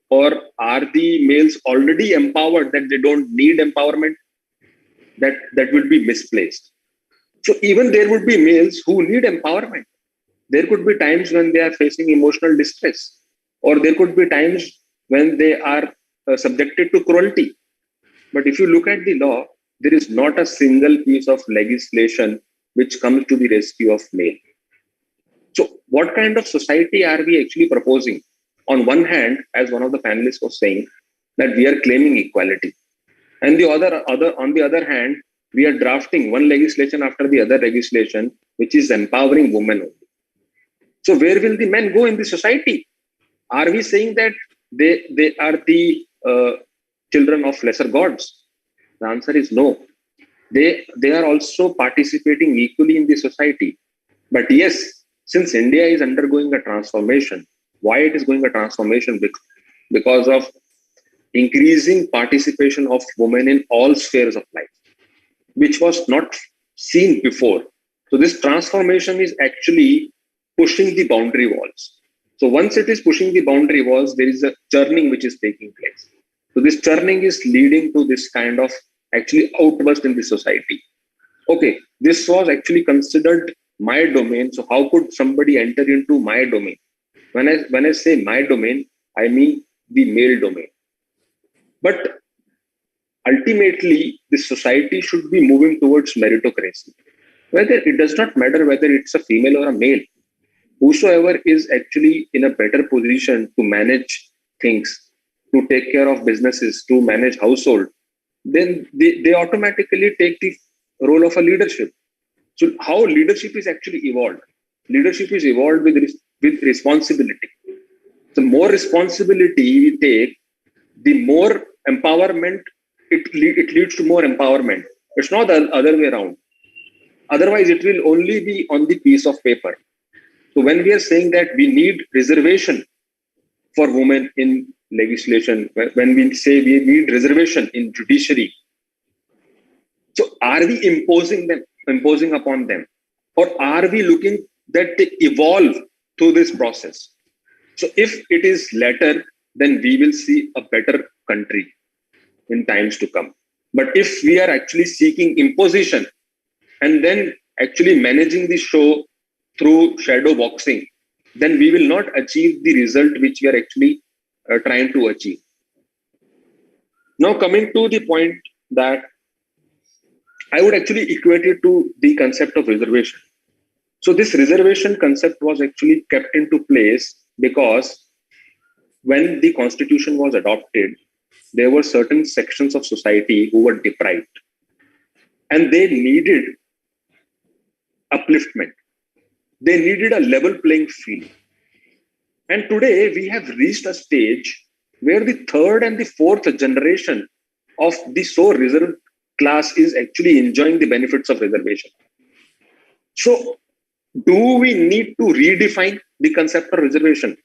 Speaker 5: or are the males already empowered that they don't need empowerment? That will be misplaced. So even there would be males who need empowerment. There could be times when they are facing emotional distress, or there could be times when they are subjected to cruelty. But if you look at the law, there is not a single piece of legislation which comes to the rescue of male. So what kind of society are we actually proposing? On one hand, as one of the panelists was saying, that we are claiming equality. And on the other hand, we are drafting one legislation after the other legislation, which is empowering women only. So where will the men go in the society? Are we saying that they are the children of lesser gods? The answer is no. They are also participating equally in the society. But yes, since India is undergoing a transformation, why it is going a transformation? Because of increasing participation of women in all spheres of life, which was not seen before. So this transformation is actually pushing the boundary walls. So once it is pushing the boundary walls, there is a churning which is taking place. So this churning is leading to this kind of actually outburst in the society. Okay, this was actually considered my domain. So how could somebody enter into my domain? When I say my domain, I mean the male domain. But ultimately, the society should be moving towards meritocracy. Whether it does not matter whether it's a female or a male, whosoever is actually in a better position to manage things, to take care of businesses, to manage household, then they automatically take the role of a leadership. So how leadership is actually evolved? Leadership is evolved with responsibility. The more responsibility we take, the more empowerment it leads to more empowerment. It's not the other way around. Otherwise, it will only be on the piece of paper. So when we are saying that we need reservation for women in legislation, when we say we need reservation in judiciary, so are we imposing upon them, or are we looking that they evolve through this process? So if it is latter, then we will see a better country in times to come. But if we are actually seeking imposition and then actually managing the show through shadow boxing, then we will not achieve the result which we are actually trying to achieve. Now coming to the point that I would actually equate it to the concept of reservation. So this reservation concept was actually kept into place because when the constitution was adopted, there were certain sections of society who were deprived and they needed upliftment. They needed a level playing field. And today we have reached a stage where the third and the fourth generation of the so reserved class is actually enjoying the benefits of reservation. So do we need to redefine the concept of reservation?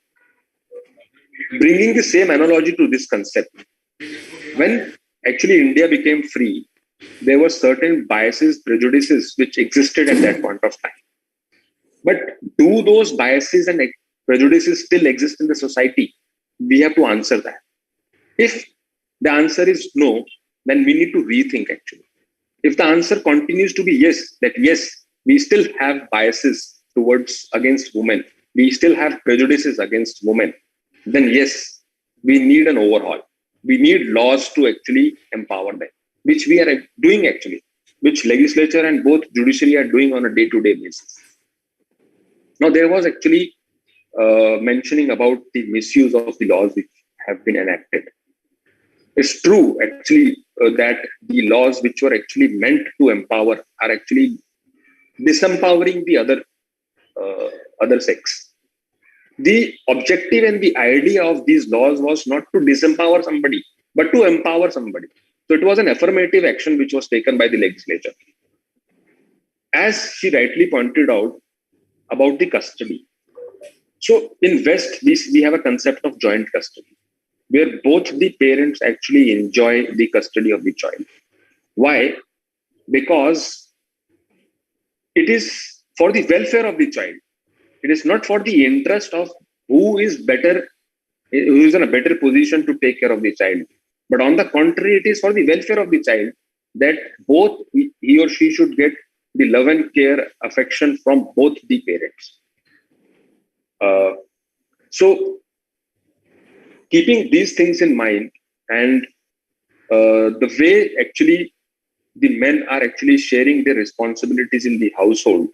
Speaker 5: Bringing the same analogy to this concept. When actually India became free, there were certain biases, prejudices which existed at that point of time. But do those biases and prejudices still exist in the society? We have to answer that. If the answer is no, then we need to rethink actually. If the answer continues to be yes, that yes, we still have biases against women, we still have prejudices against women, then yes, we need an overhaul. We need laws to actually empower them, which we are doing actually, which legislature and both judiciary are doing on a day-to-day basis. Now, there was actually mentioning about the misuse of the laws which have been enacted. It's true actually that the laws which were actually meant to empower are actually disempowering the other sex. The objective and the idea of these laws was not to disempower somebody, but to empower somebody. So it was an affirmative action which was taken by the legislature. As she rightly pointed out about the custody. So in West, we have a concept of joint custody, where both the parents actually enjoy the custody of the child. Why? Because it is for the welfare of the child. It is not for the interest of who is in a better position to take care of the child. But on the contrary, it is for the welfare of the child that both he or she should get the love and care, affection from both the parents. So, keeping these things in mind and the way actually the men are actually sharing their responsibilities in the household,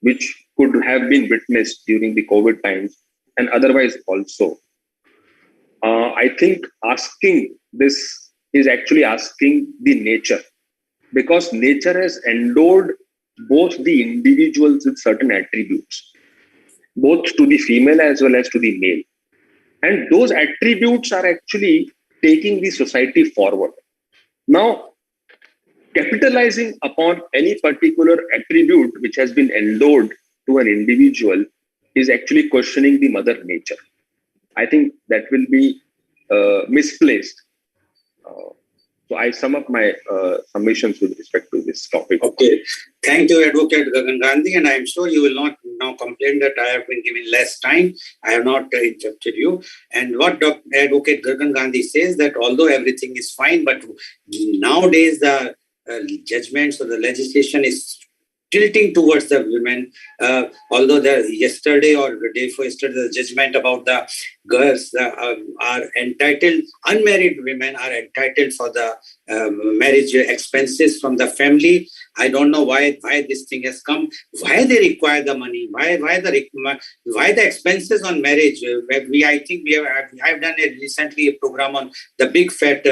Speaker 5: which could have been witnessed during the COVID times and otherwise also. I think asking this is actually asking the nature, because nature has endowed both the individuals with certain attributes, both to the female as well as to the male. And those attributes are actually taking the society forward. Now, capitalizing upon any particular attribute which has been endowed to an individual is actually questioning the mother nature. I think that will be misplaced. So I sum up my submissions with respect to this topic.
Speaker 1: Okay. Thank you, Advocate Gagan Gandhi. And I'm sure you will not now complain that I have been given less time. I have not interrupted you. And what Advocate Gagan Gandhi says that although everything is fine, but nowadays the judgments or the legislation is tilting towards the women, although yesterday or the day before yesterday, the judgment about the girls are entitled, unmarried women are entitled for the marriage expenses from the family. I don't know why this thing has come. Why they require the money? Why the expenses on marriage? I've done recently a program on the big fat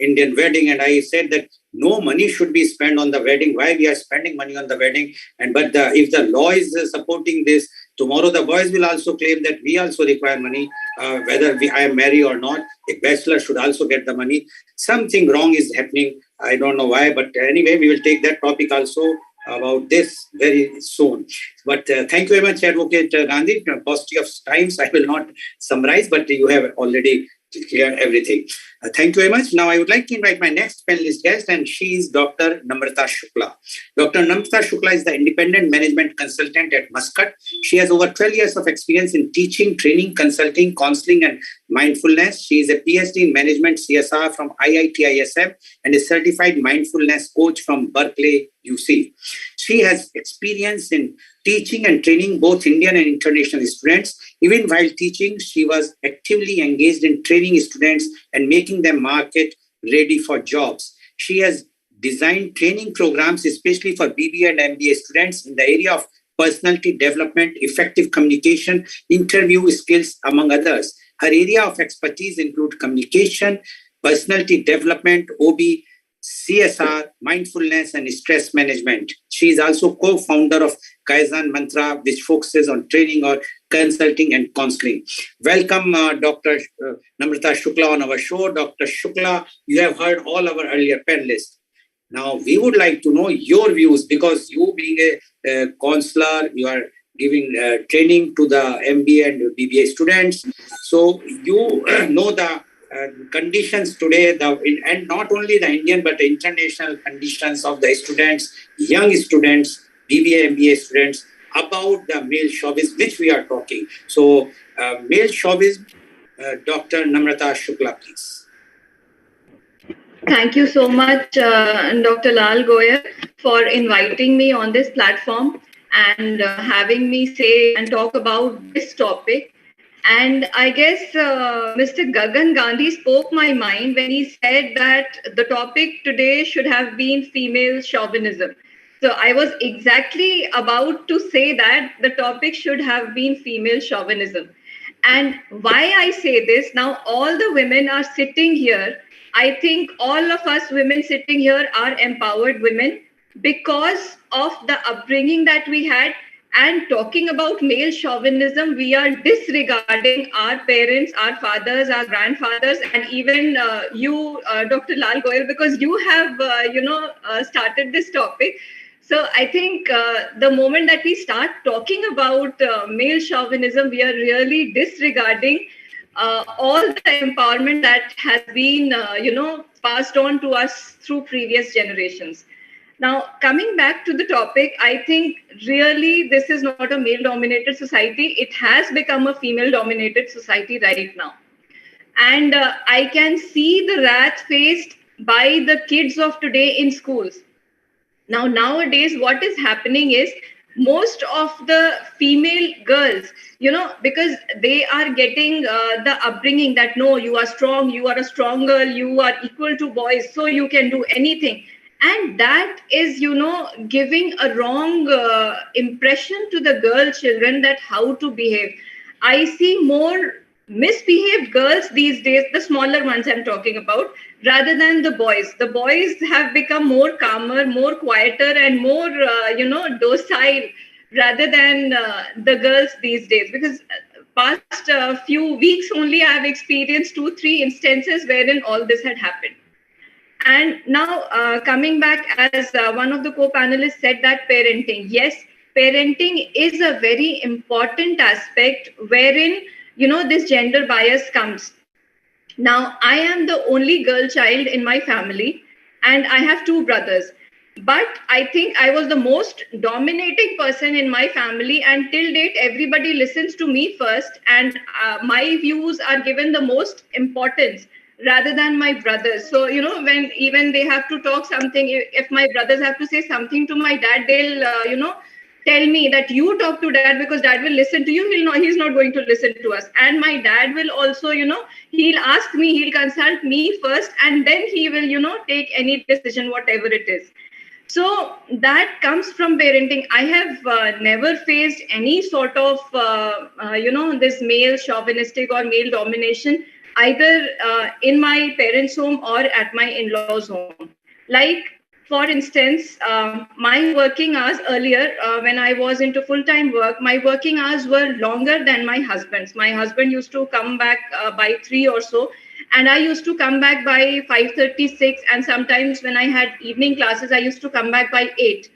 Speaker 1: Indian wedding, and I said that no money should be spent on the wedding. Why we are spending money on the wedding? If the law is supporting this, tomorrow the boys will also claim that we also require money, whether I am married or not. A bachelor should also get the money. Something wrong is happening. I don't know why, but anyway, we will take that topic also about this very soon. But thank you very much, Advocate Gandhi. Paucity of times, I will not summarize, but you have already cleared everything. Thank you very much. Now, I would like to invite my next panelist guest, and she is Dr. Namrata Shukla. Dr. Namrata Shukla is the independent management consultant at Muscat. She has over 12 years of experience in teaching, training, consulting, counseling, and mindfulness. She is a PhD in management CSR from IIT ISM and a certified mindfulness coach from Berkeley, UC. She has experience in teaching and training both Indian and international students. Even while teaching, she was actively engaged in training students and making them market ready for jobs. She has designed training programs, especially for BBA and MBA students in the area of personality development, effective communication, interview skills, among others. Her area of expertise include communication, personality development, OB, CSR, mindfulness, and stress management. She is also co-founder of Kaizen Mantra, which focuses on training or consulting and counseling. Welcome, Dr. Namrata Shukla on our show. Dr. Shukla, you have heard all our earlier panelists. Now, we would like to know your views, because you being a counselor, you are giving training to the MBA and BBA students. So you know the conditions today, and not only the Indian, but the international conditions of the students, young students, BBA, MBA students, about the male chauvinism, which we are talking. So, male chauvinism, Dr. Namrata Shukla, please.
Speaker 6: Thank you so much, Dr. Lal Goel, for inviting me on this platform and having me say and talk about this topic. And I guess Mr. Gagan Gandhi spoke my mind when he said that the topic today should have been female chauvinism. So I was exactly about to say that the topic should have been female chauvinism. And why I say this, now all the women are sitting here. I think all of us women sitting here are empowered women because of the upbringing that we had. And talking about male chauvinism, we are disregarding our parents, our fathers, our grandfathers, and even you, Dr. Lal Goel, because you have, started this topic. So I think the moment that we start talking about male chauvinism, we are really disregarding all the empowerment that has been, passed on to us through previous generations. Now, coming back to the topic, I think really this is not a male-dominated society. It has become a female-dominated society right now. And I can see the wrath faced by the kids of today in schools. Now, nowadays, what is happening is most of the female girls, because they are getting the upbringing that, no, you are strong, you are a strong girl, you are equal to boys, so you can do anything. And that is, giving a wrong impression to the girl children that how to behave. I see more misbehaved girls these days, the smaller ones I'm talking about, rather than the boys. The boys have become more calmer, more quieter, and more, docile rather than the girls these days. Because past few weeks only, I have experienced 2-3 instances wherein all this had happened. And now coming back, as one of the co-panelists said, that parenting. Yes, parenting is a very important aspect wherein, this gender bias comes. Now, I am the only girl child in my family. and I have 2 brothers. But I think I was the most dominating person in my family, and till date, everybody listens to me first, and my views are given the most importance rather than my brothers. So, when even they have to talk something, if my brothers have to say something to my dad, they'll, tell me that you talk to dad because dad will listen to you. He's not going to listen to us. And my dad will also, he'll ask me, he'll consult me first, and then he will, take any decision, whatever it is. So that comes from parenting. I have never faced any sort of, this male chauvinistic or male domination, either in my parents' home or at my in-laws' home. Like, for instance, my working hours earlier, when I was into full-time work, my working hours were longer than my husband's. My husband used to come back by 3 or so, and I used to come back by 5:36, and sometimes when I had evening classes, I used to come back by 8.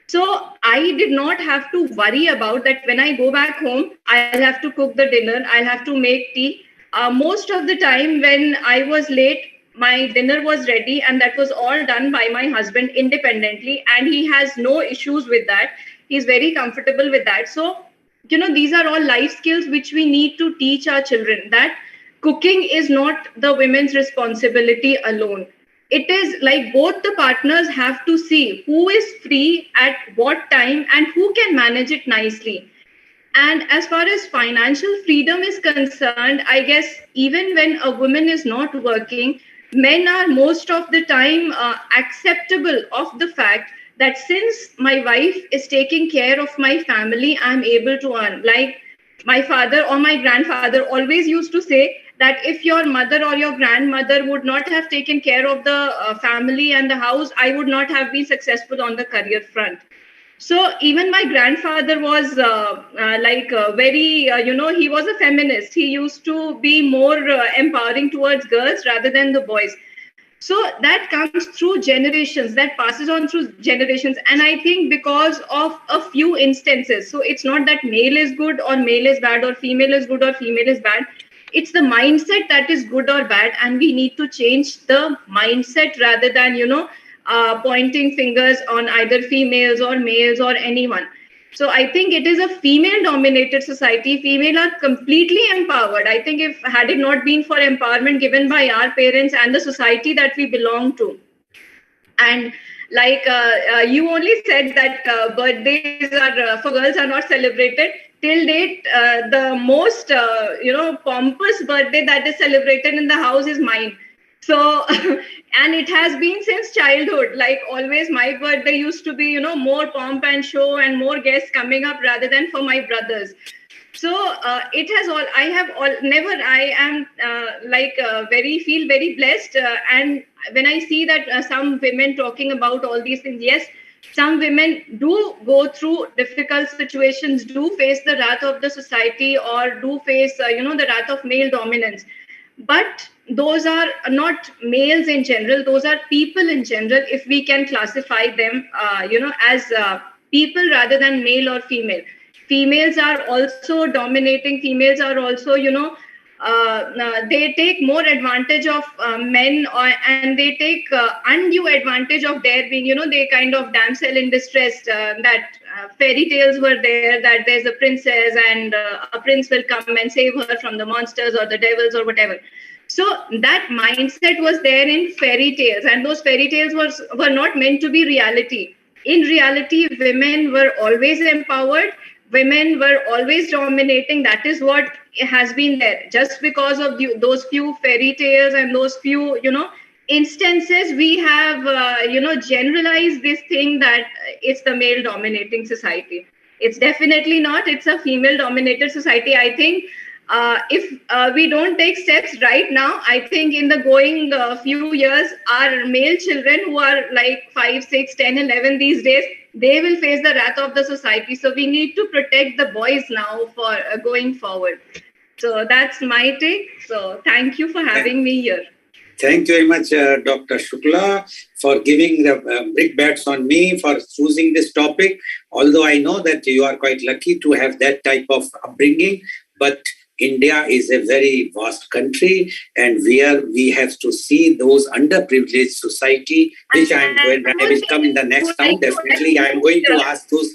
Speaker 6: So I did not have to worry about that. When I go back home, I'll have to cook the dinner, I'll have to make tea. Most of the time when I was late, my dinner was ready, and that was all done by my husband independently, and he has no issues with that. He's very comfortable with that. So, these are all life skills which we need to teach our children, that cooking is not the women's responsibility alone. It is like both the partners have to see who is free at what time and who can manage it nicely. And as far as financial freedom is concerned, I guess even when a woman is not working, men are most of the time acceptable of the fact that since my wife is taking care of my family, I'm able to earn. Like my father or my grandfather always used to say that if your mother or your grandmother would not have taken care of the family and the house, I would not have been successful on the career front. So even my grandfather was very, he was a feminist. He used to be more empowering towards girls rather than the boys. So that comes through generations, that passes on through generations. And I think because of a few instances, so it's not that male is good or male is bad or female is good or female is bad. It's the mindset that is good or bad. And we need to change the mindset rather than, pointing fingers on either females or males or anyone. So I think it is a female-dominated society. Female are completely empowered. I think had it not been for empowerment given by our parents and the society that we belong to. And like you only said that birthdays are for girls are not celebrated. Till date, the most pompous birthday that is celebrated in the house is mine. So, and it has been since childhood. Like always, my birthday used to be, more pomp and show and more guests coming up rather than for my brothers. So it has all. I am feel very blessed. And when I see that some women talking about all these things, yes, some women do go through difficult situations, do face the wrath of the society, or do face, the wrath of male dominance. But those are not males in general. Those are people in general, if we can classify them, as people rather than male or female. Females are also dominating. Females are also, they take more advantage of men, and they take undue advantage of their being, they kind of damsel in distress, that fairy tales were there, that there's a princess and a prince will come and save her from the monsters or the devils or whatever. So that mindset was there in fairy tales, and those fairy tales were not meant to be reality. In reality, women were always empowered. Women were always dominating. That is what has been there. Just because of those few fairy tales and those few, instances, we have, generalized this thing that it's the male dominating society. It's definitely not. It's a female dominated society. I think if we don't take steps right now, I think in the going few years, our male children who are like 5, 6, 10, 11 these days, they will face the wrath of the society. So we need to protect the boys now for going forward. So that's my take. So thank you for having me here.
Speaker 1: Thank you very much, Dr. Shukla, for giving the brick bats on me for choosing this topic. Although I know that you are quite lucky to have that type of upbringing, but India is a very vast country, and we have to see those underprivileged society, which I will come in the next round. Definitely, I am going to ask those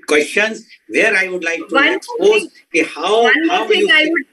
Speaker 1: questions where I would like to expose how you.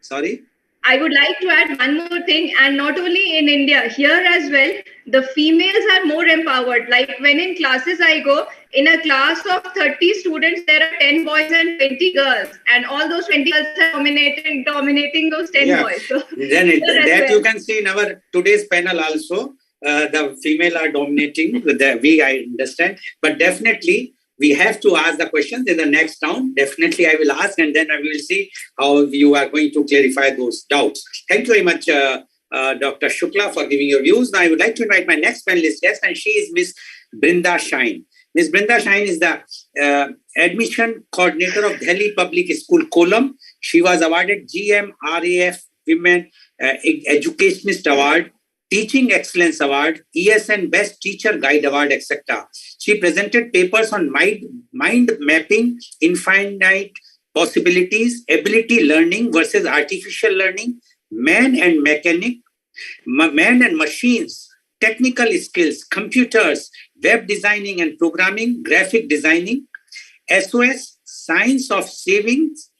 Speaker 1: Sorry?
Speaker 6: I would like to add one more thing, and not only in India, here as well, the females are more empowered. Like when in classes I go, in a class of 30 students, there are 10 boys and 20 girls, and all those 20 girls are dominating those 10 boys. So
Speaker 1: then you can see in our today's panel also, the female are dominating. I understand, but definitely we have to ask the questions in the next round. Definitely, I will ask, and then I will see how you are going to clarify those doubts. Thank you very much, Dr. Shukla, for giving your views. Now, I would like to invite my next panelist guest, and she is Miss Brinda Shine. Miss Brinda Shine is the admission coordinator of Delhi Public School, Kollam. She was awarded GMRAF Women Educationist Award, Teaching Excellence Award, ESN Best Teacher Guide Award, etc. She presented papers on mind mapping, infinite possibilities, ability learning versus artificial learning, man and machines, technical skills, computers, web designing and programming, graphic designing, SOS, science of savings,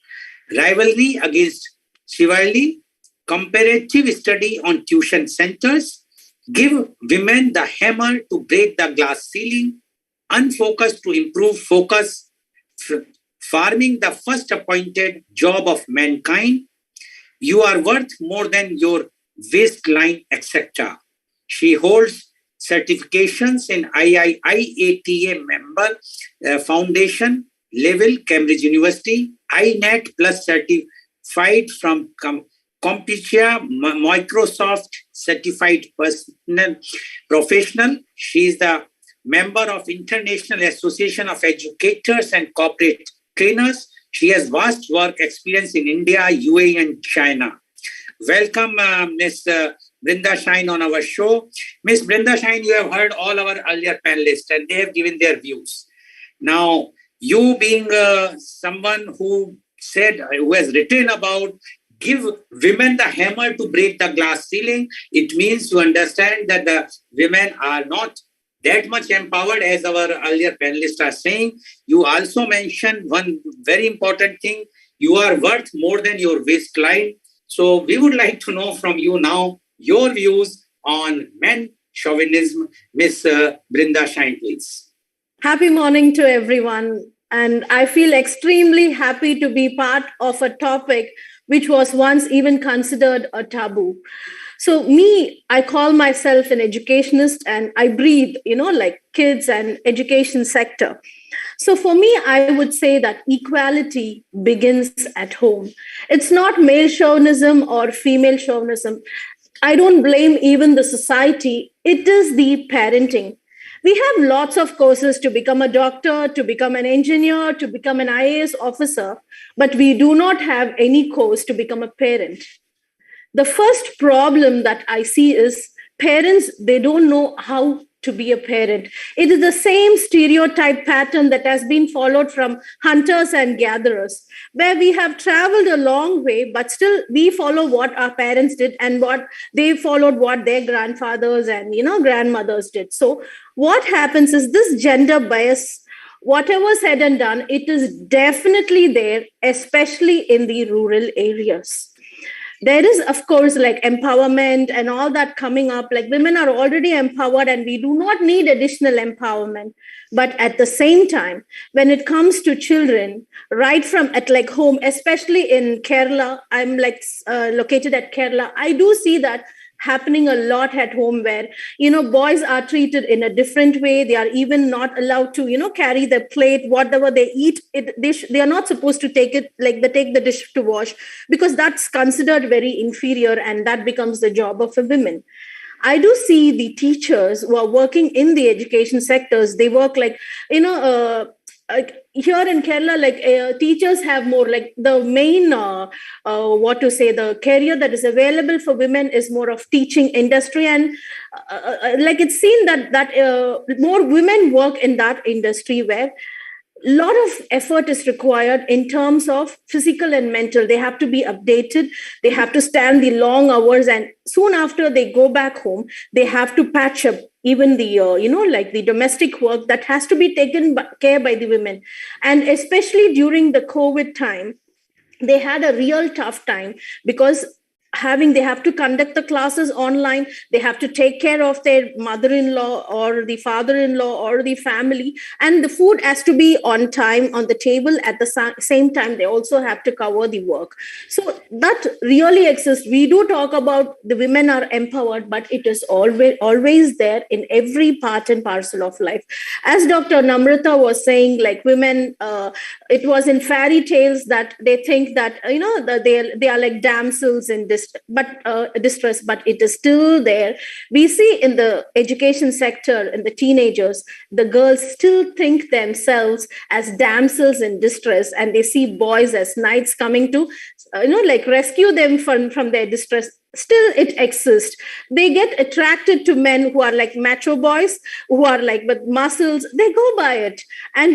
Speaker 1: rivalry against chivalry, comparative study on tuition centers, give women the hammer to break the glass ceiling, unfocused to improve focus, farming the first appointed job of mankind, you are worth more than your waistline, etc. She holds certifications in IIATA member foundation level, Cambridge University, INET plus certified from Computia, Microsoft certified professional. She is the member of International Association of Educators and Corporate Trainers. She has vast work experience in India, UAE, and China. Welcome, Ms. Brinda Shine on our show. Ms. Brinda Shine, you have heard all our earlier panelists and they have given their views. Now, you being someone who has written about give women the hammer to break the glass ceiling, it means you understand that the women are not that much empowered as our earlier panelists are saying. You also mentioned one very important thing. You are worth more than your waistline. So we would like to know from you now your views on men chauvinism. Ms. Brinda Shine, please.
Speaker 7: Happy morning to everyone. And I feel extremely happy to be part of a topic which was once even considered a taboo. So I call myself an educationist and I breathe, like kids and education sector. So for me, I would say that equality begins at home. It's not male chauvinism or female chauvinism. I don't blame even the society. It is the parenting. We have lots of courses to become a doctor, to become an engineer, to become an IAS officer, but we do not have any course to become a parent. The first problem that I see is parents, they don't know how to be a parent. It is the same stereotype pattern that has been followed from hunters and gatherers, where we have traveled a long way, but still we follow what our parents did and what they followed what their grandfathers and grandmothers did. So what happens is this gender bias, whatever said and done, it is definitely there, especially in the rural areas. There is, of course, like empowerment and all that coming up. Like women are already empowered and we do not need additional empowerment. But at the same time, when it comes to children, right from at like home, especially in Kerala, I'm located at Kerala, I do see that happening a lot at home where, boys are treated in a different way. They are even not allowed to, carry the plate, whatever they eat, they are not supposed to take it, like they take the dish to wash, because that's considered very inferior and that becomes the job of a woman. I do see the teachers who are working in the education sectors, they work like, here in Kerala, teachers have more like the main, the career that is available for women is more of teaching industry. And it's seen that more women work in that industry where lot of effort is required in terms of physical and mental. They have to be updated. They have to stand the long hours, and soon after they go back home, they have to patch up even the like the domestic work that has to be taken care by the women. And especially during the COVID time, they had a real tough time, because they have to conduct the classes online. They have to take care of their mother-in-law or the father-in-law or the family, and the food has to be on time on the table. At the same time, they also have to cover the work. So that really exists. We do talk about the women are empowered, but it is always there in every part and parcel of life. As Dr. Namrata was saying, like women, it was in fairy tales that they think that that they are like damsels in distress, but it is still there. We see in the education sector, in the teenagers, the girls still think themselves as damsels in distress, and they see boys as knights coming to like rescue them from their distress. Still it exists. They get attracted to men who are like macho boys, who are like with muscles. They go by it. And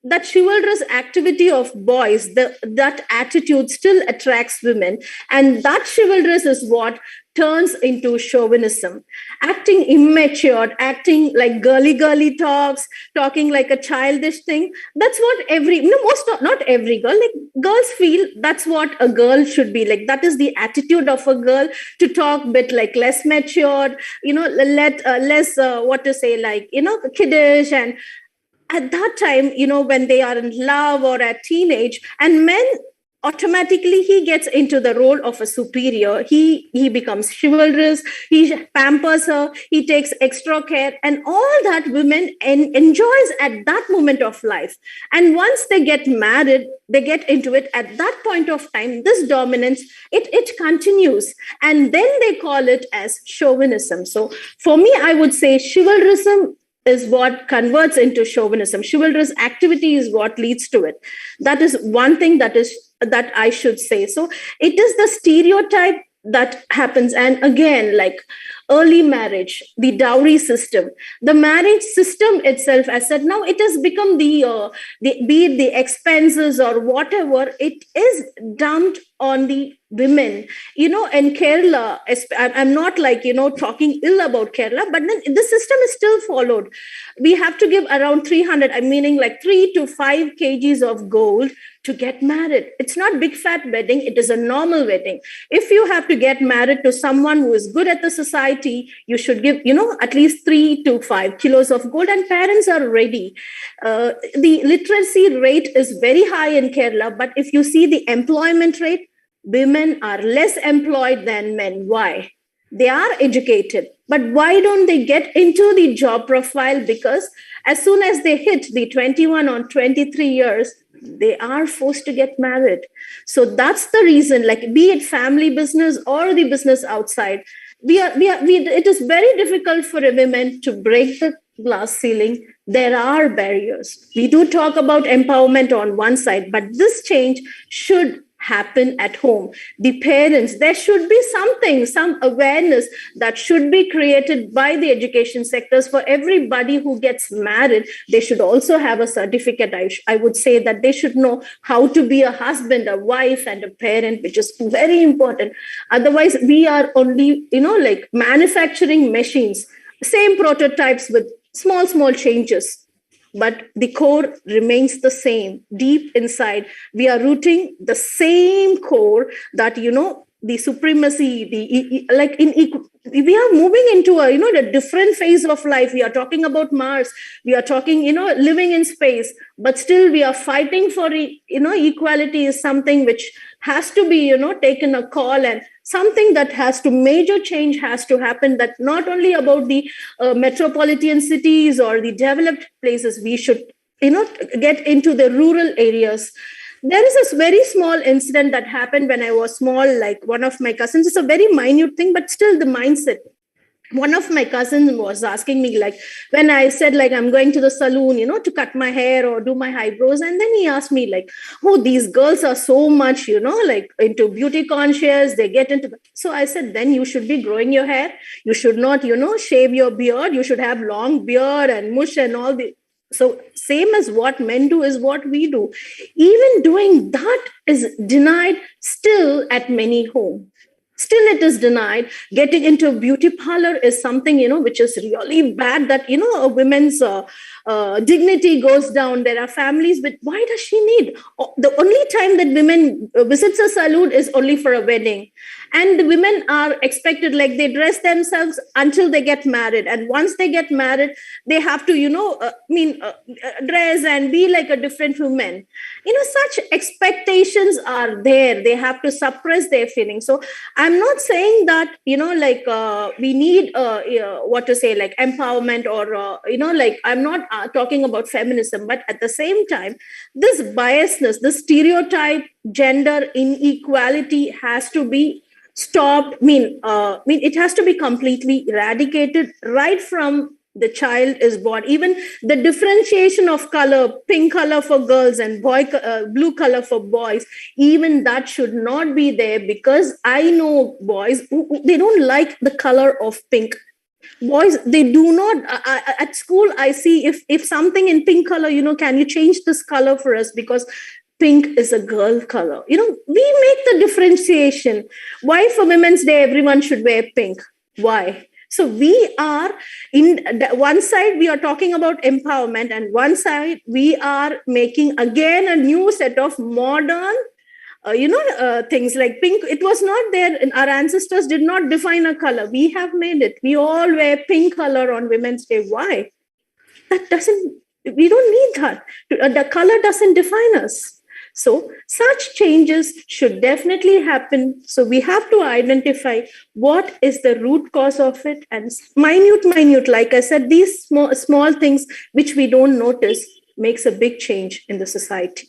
Speaker 7: that chivalrous activity of boys, that attitude still attracts women. And that chivalrous is what turns into chauvinism. Acting immature, acting like girly talks, talking like a childish thing. That's what not every girl, like girls feel that's what a girl should be like. That is the attitude of a girl, to talk a bit like less matured, less, kiddish. And at that time, when they are in love or at teenage, and men, automatically he gets into the role of a superior. He becomes chivalrous, he pampers her, he takes extra care, and all that women enjoys at that moment of life. And once they get married, they get into it at that point of time. This dominance, it continues, and then they call it as chauvinism. So for me, I would say chivalrism is what converts into chauvinism. Chivalrous activity is what leads to it. That is one thing that I should say. So it is the stereotype that happens. And again, like early marriage, the dowry system, the marriage system itself, as said, now it has become be it the expenses or whatever, it is dumped on the women. In Kerala, I'm not like, talking ill about Kerala, but then the system is still followed. We have to give around 3 to 5 kgs of gold to get married. It's not big fat wedding. It is a normal wedding. If you have to get married to someone who is good at the society, you should give, at least 3 to 5 kilos of gold, and parents are ready. The literacy rate is very high in Kerala, but if you see the employment rate, women are less employed than men. Why? They are educated, but why don't they get into the job profile? Because as soon as they hit the 21 or 23 years, they are forced to get married. So that's the reason, like be it family business or the business outside, it is very difficult for a woman to break the glass ceiling. There are barriers. We do talk about empowerment on one side, but this change should happen at home. The parents, there should be some awareness that should be created by the education sectors. For everybody who gets married, they should also have a certificate. I would say that they should know how to be a husband, a wife, and a parent, which is very important. Otherwise, we are only, like manufacturing machines, same prototypes with small changes. But the core remains the same. Deep inside, we are rooting the same core that, the supremacy, we are moving into a different phase of life. We are talking about Mars. We are talking, living in space, but still we are fighting for, equality is something which has to be, taken a call, and something that major change has to happen, that not only about the metropolitan cities or the developed places, we should, get into the rural areas. There is a very small incident that happened when I was small, like one of my cousins. It's a very minute thing, but still the mindset. One of my cousins was asking me, like, when I said, like, I'm going to the salon, to cut my hair or do my eyebrows. And then he asked me, like, oh, these girls are so much, like into beauty conscious. They get into. So I said, then you should be growing your hair. You should not, shave your beard. You should have long beard and mush and all the. So same as what men do is what we do. Even doing that is denied still at many homes. Still it is denied. Getting into a beauty parlor is something, which is really bad, that, a woman's dignity goes down. There are families with, why does she need? The only time that women visits a salon is only for a wedding. And the women are expected, like they dress themselves until they get married. And once they get married, they have to, dress and be like a different woman. Such expectations are there. They have to suppress their feelings. So I'm not saying that, we need, empowerment or, I'm not talking about feminism, but at the same time, this biasness, this stereotype, gender inequality has to be stopped. It has to be completely eradicated right from the child is born. Even the differentiation of color, pink color for girls and blue color for boys, even that should not be there, because I know boys who they don't like the color of pink. Boys, they do not. At school, I see if something in pink color, can you change this color for us, because pink is a girl color. We make the differentiation. Why for Women's Day everyone should wear pink? Why? So we are in one side, we are talking about empowerment, and one side we are making again a new set of modern, things like pink. It was not there. Our ancestors did not define a color. We have made it. We all wear pink color on Women's Day. Why? We don't need that. The color doesn't define us. So such changes should definitely happen. So we have to identify what is the root cause of it, and minute, like I said, these small things which we don't notice makes a big change in the society.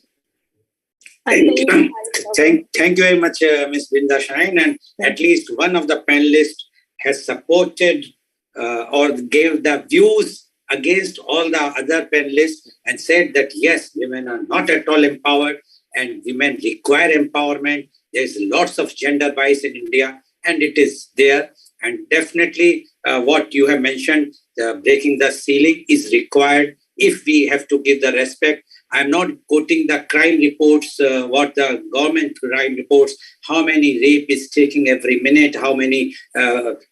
Speaker 1: Thank you very much, Ms. Brinda Shine. And at least one of the panelists has supported or gave the views against all the other panelists and said that yes, women are not at all empowered and women require empowerment. There's lots of gender bias in India, and it is there. And definitely what you have mentioned, breaking the ceiling is required if we have to give the respect. I'm not quoting the crime reports, what the government crime reports, how many rape is taking every minute, how many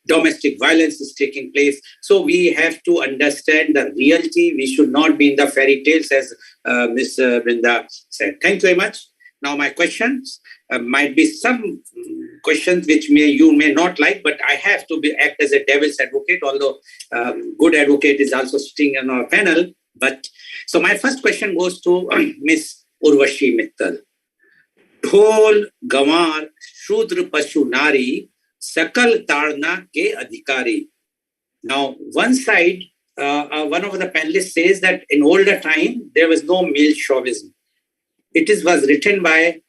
Speaker 1: domestic violence is taking place. So we have to understand the reality. We should not be in the fairy tales, as Ms. Brinda said. Thank you very much. Now my questions might be some questions which you may not like, but I have to act as a devil's advocate, although good advocate is also sitting on our panel. But so my first question goes to Miss Urvashi Mittal. Dhol, Gawar, Shudra Pashu Nari, Sakal Tarna ke Adhikari. Now, one side, one of the panelists says that in older time, there was no male chauvinism. It was written by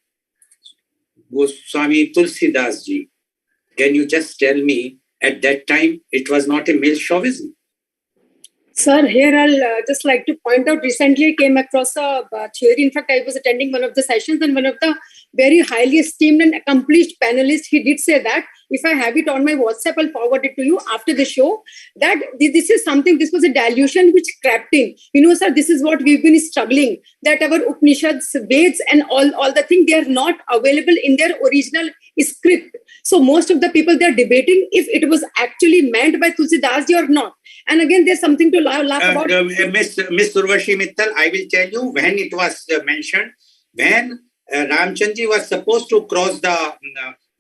Speaker 1: Goswami Tulsidas-ji. Can you just tell me, at that time, it was not a male chauvinism?
Speaker 2: Sir, here I'll just like to point out, recently I came across a theory. In fact, I was attending one of the sessions, and one of the very highly esteemed and accomplished panelists, he did say that, if I have it on my WhatsApp, I'll forward it to you after the show, that this was a delusion which crept in. Sir, this is what we've been struggling, that our Upanishads, Veds and all the things, they are not available in their original script. So most of the people, they're debating if it was actually meant by Tulsidas-ji or not. And again, there's something to laugh about.
Speaker 1: Miss Urvashi Mittal, I will tell you when it was mentioned, when Ramchandji was supposed to cross the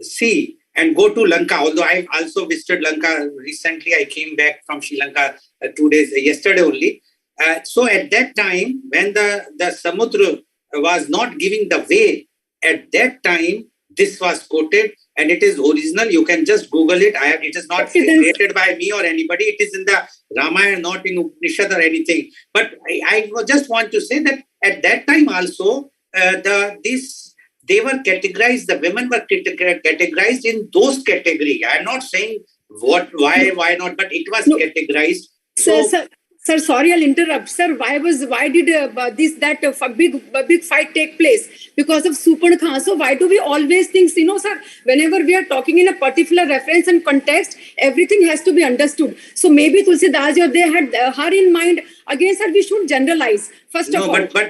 Speaker 1: sea and go to Lanka, although I also visited Lanka recently. I came back from Sri Lanka 2 days, yesterday only. So at that time, when the Samudra was not giving the way, at that time, this was quoted, and it is original. You can just Google it. It is not created by me or anybody. It is in the Ramayana, not in Upanishad or anything. But I just want to say that at that time also, they were categorized. The women were categorized in those categories. I am not saying why not, but it was categorized.
Speaker 2: Sir, sorry, I'll interrupt. Sir, why did big fight take place? Because of Suparna. So why do we always think, sir, whenever we are talking in a particular reference and context, everything has to be understood. So maybe Tulsidas, they had her in mind Again, sir, we should generalize. First of all,
Speaker 1: but Miss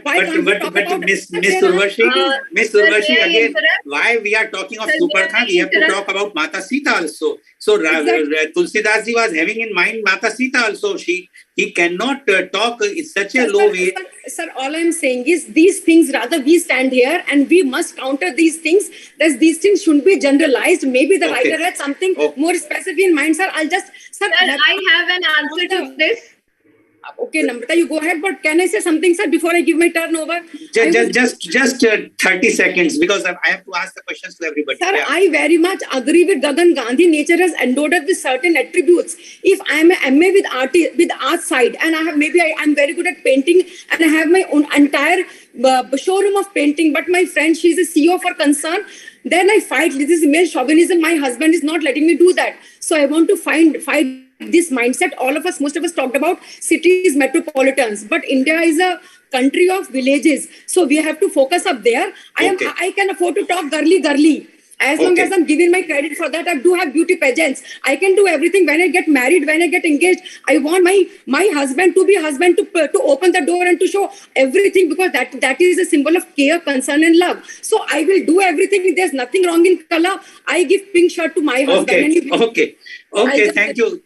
Speaker 1: Urvashi, again, why we are talking of Superkha, we have to talk about Mata Sita also. So Tulsidas ji was having in mind Mata Sita also. He cannot talk in such a low way.
Speaker 2: Sir, all I'm saying is these things, rather we stand here and we must counter these things. These things shouldn't be generalized. Maybe the writer had something more specific in mind, sir. I
Speaker 6: have an answer to this.
Speaker 2: Okay, Namrata, you go ahead. But can I say something, sir, before I give my turn over?
Speaker 1: Just 30 seconds, because I have to ask the questions to everybody.
Speaker 2: Sir, I very much agree with Gagan Gandhi. Nature has endowed us with certain attributes. If I am a MA with art side, and I'm very good at painting, and I have my own entire showroom of painting, but my friend, she's a CEO for concern, then I fight. This is male chauvinism. My husband is not letting me do that. So I want to fight this mindset. Most of us talked about cities, metropolitans, but India is a country of villages. So we have to focus up there. I can afford to talk girly. As long as I'm giving my credit for that, I do have beauty pageants. I can do everything. When I get married, when I get engaged, I want my husband to be husband, to open the door and to show everything, because that is a symbol of care, concern and love. So I will do everything. There's nothing wrong in color. I give pink shirt to my husband.
Speaker 1: Okay. Thank you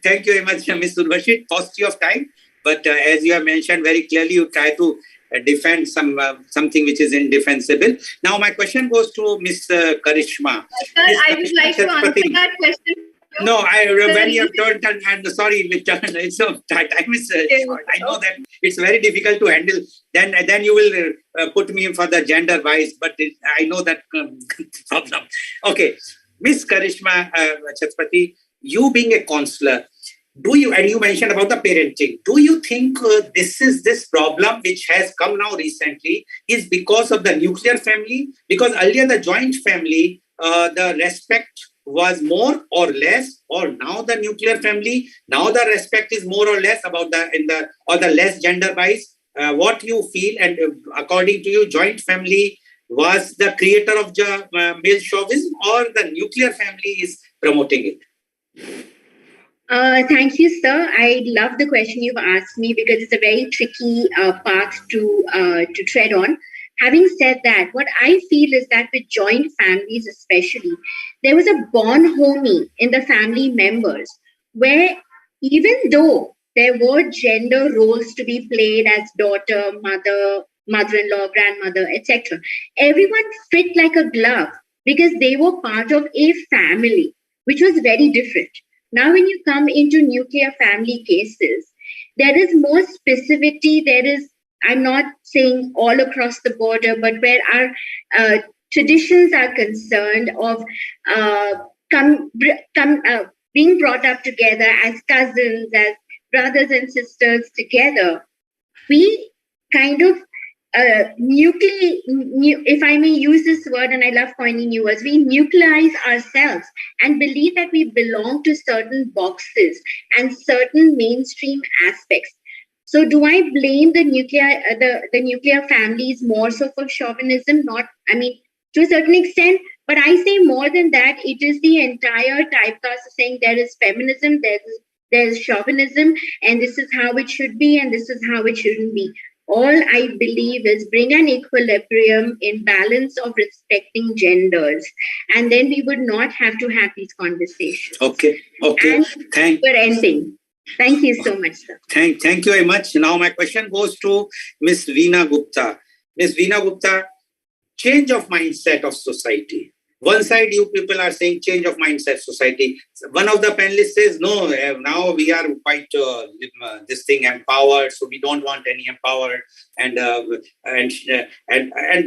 Speaker 1: very much, Ms. Urvashi. Cost you of time. But as you have mentioned very clearly, you try to defend something which is indefensible. Now my question goes to Ms. Karishma.
Speaker 6: Sir, I would like to answer that question.
Speaker 1: No, when you have turned, and sorry, it's time is short. I know that it's very difficult to handle. Then you will put me in for the gender wise, but I know that problem. Okay, Ms. Karishma Chatrapati, you being a counselor, and you mentioned about the parenting, do you think this problem which has come now recently is because of the nuclear family? Because earlier the joint family, the respect was more or less, or now the nuclear family, now the respect is more or less about the less gender wise. What you feel, and according to you, joint family was the creator of male chauvinism, or the nuclear family is promoting it?
Speaker 3: Thank you, sir. I love the question you've asked me, because it's a very tricky path to tread on. Having said that, what I feel is that with joint families especially, there was a bonhomie in the family members, where even though there were gender roles to be played as daughter, mother, mother-in-law, grandmother, etc., everyone fit like a glove because they were part of a family, which was very different. Now, when you come into nuclear family cases, there is more specificity. There is, I'm not saying all across the border, but where our traditions are concerned of being brought up together as cousins, as brothers and sisters together, we kind of if I may use this word, and I love coining new words, we nucleize ourselves and believe that we belong to certain boxes and certain mainstream aspects. So do I blame the nuclear families more so for chauvinism? Not, I mean, to a certain extent, but I say more than that, it is the entire typecast of saying there is feminism, there's chauvinism, and this is how it should be, and this is how it shouldn't be. All I believe is bring an equilibrium in balance of respecting genders, and then we would not have to have these conversations.
Speaker 1: Okay.
Speaker 3: And we're ending. Thank you so much, sir.
Speaker 1: Thank you very much. Now my question goes to Ms. Veena Gupta. Ms. Veena Gupta, change of mindset of society. One side, you people are saying change of mindset society. One of the panelists says, no, now we are quite empowered, so we don't want any empowered. And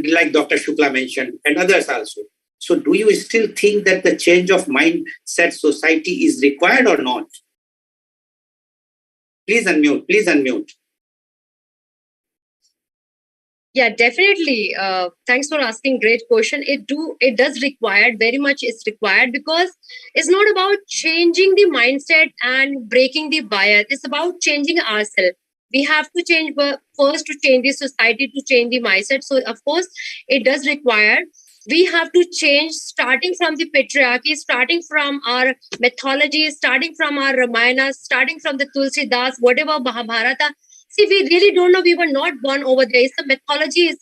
Speaker 1: like Dr. Shukla mentioned, and others also. So do you still think that the change of mindset society is required or not? Please unmute.
Speaker 4: Yeah, definitely. Thanks for asking. Great question. It does require, very much is required, because it's not about changing the mindset and breaking the bias. It's about changing ourselves. We have to change first to change the society, to change the mindset. So of course, it does require. We have to change, starting from the patriarchy, starting from our mythology, starting from our Ramayana, starting from the Tulsidas, whatever Mahabharata. See, we really don't know. We were not born over there. It's the mythology,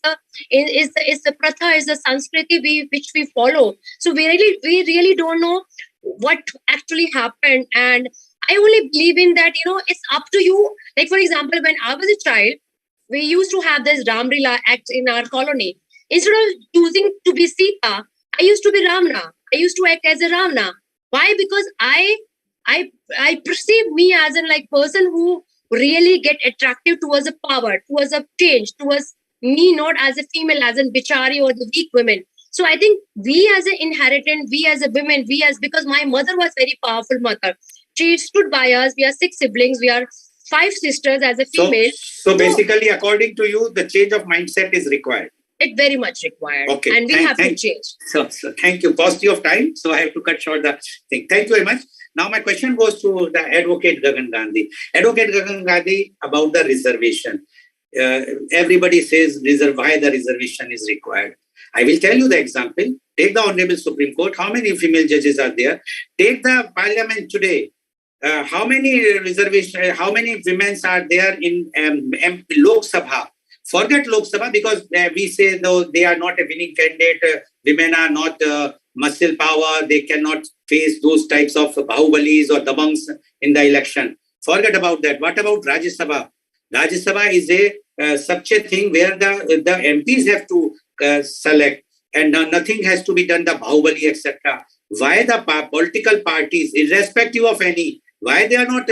Speaker 4: it's the pratha, it's the Sanskriti which we follow. So we really don't know what actually happened. And I only believe in that, it's up to you. Like, for example, when I was a child, we used to have this Ramlila act in our colony. Instead of choosing to be Sita, I used to be Ramana. I used to act as a Ravana. Why? Because I perceive me as a person who really get attractive towards a power, towards a change, towards me not as a female, as a bichari or the weak women. So I think we as an inheritant, we as a women, because my mother was very powerful mother. She stood by us. We are 6 siblings. We are 5 sisters as a female.
Speaker 1: So basically, according to you, the change of mindset is required.
Speaker 4: It very much required.
Speaker 1: Okay.
Speaker 4: And we have to change.
Speaker 1: So thank you. Paucity of time. So I have to cut short the thing. Thank you very much. Now my question goes to the Advocate Gagan Gandhi. Advocate Gagan Gandhi, about the reservation. Everybody says why the reservation is required. I will tell you the example. Take the Honorable Supreme Court. How many female judges are there? Take the Parliament today. How many women are there in Lok Sabha? Forget Lok Sabha, because we say though they are not a winning candidate. Women are not muscle power. They cannot face those types of bahubalis or dabangs in the election. Forget about that. What about Rajya Sabha? Rajya Sabha is such a thing where the MPs have to select, and nothing has to be done, the bahubali, etc. Why the political parties, irrespective of any, why they are not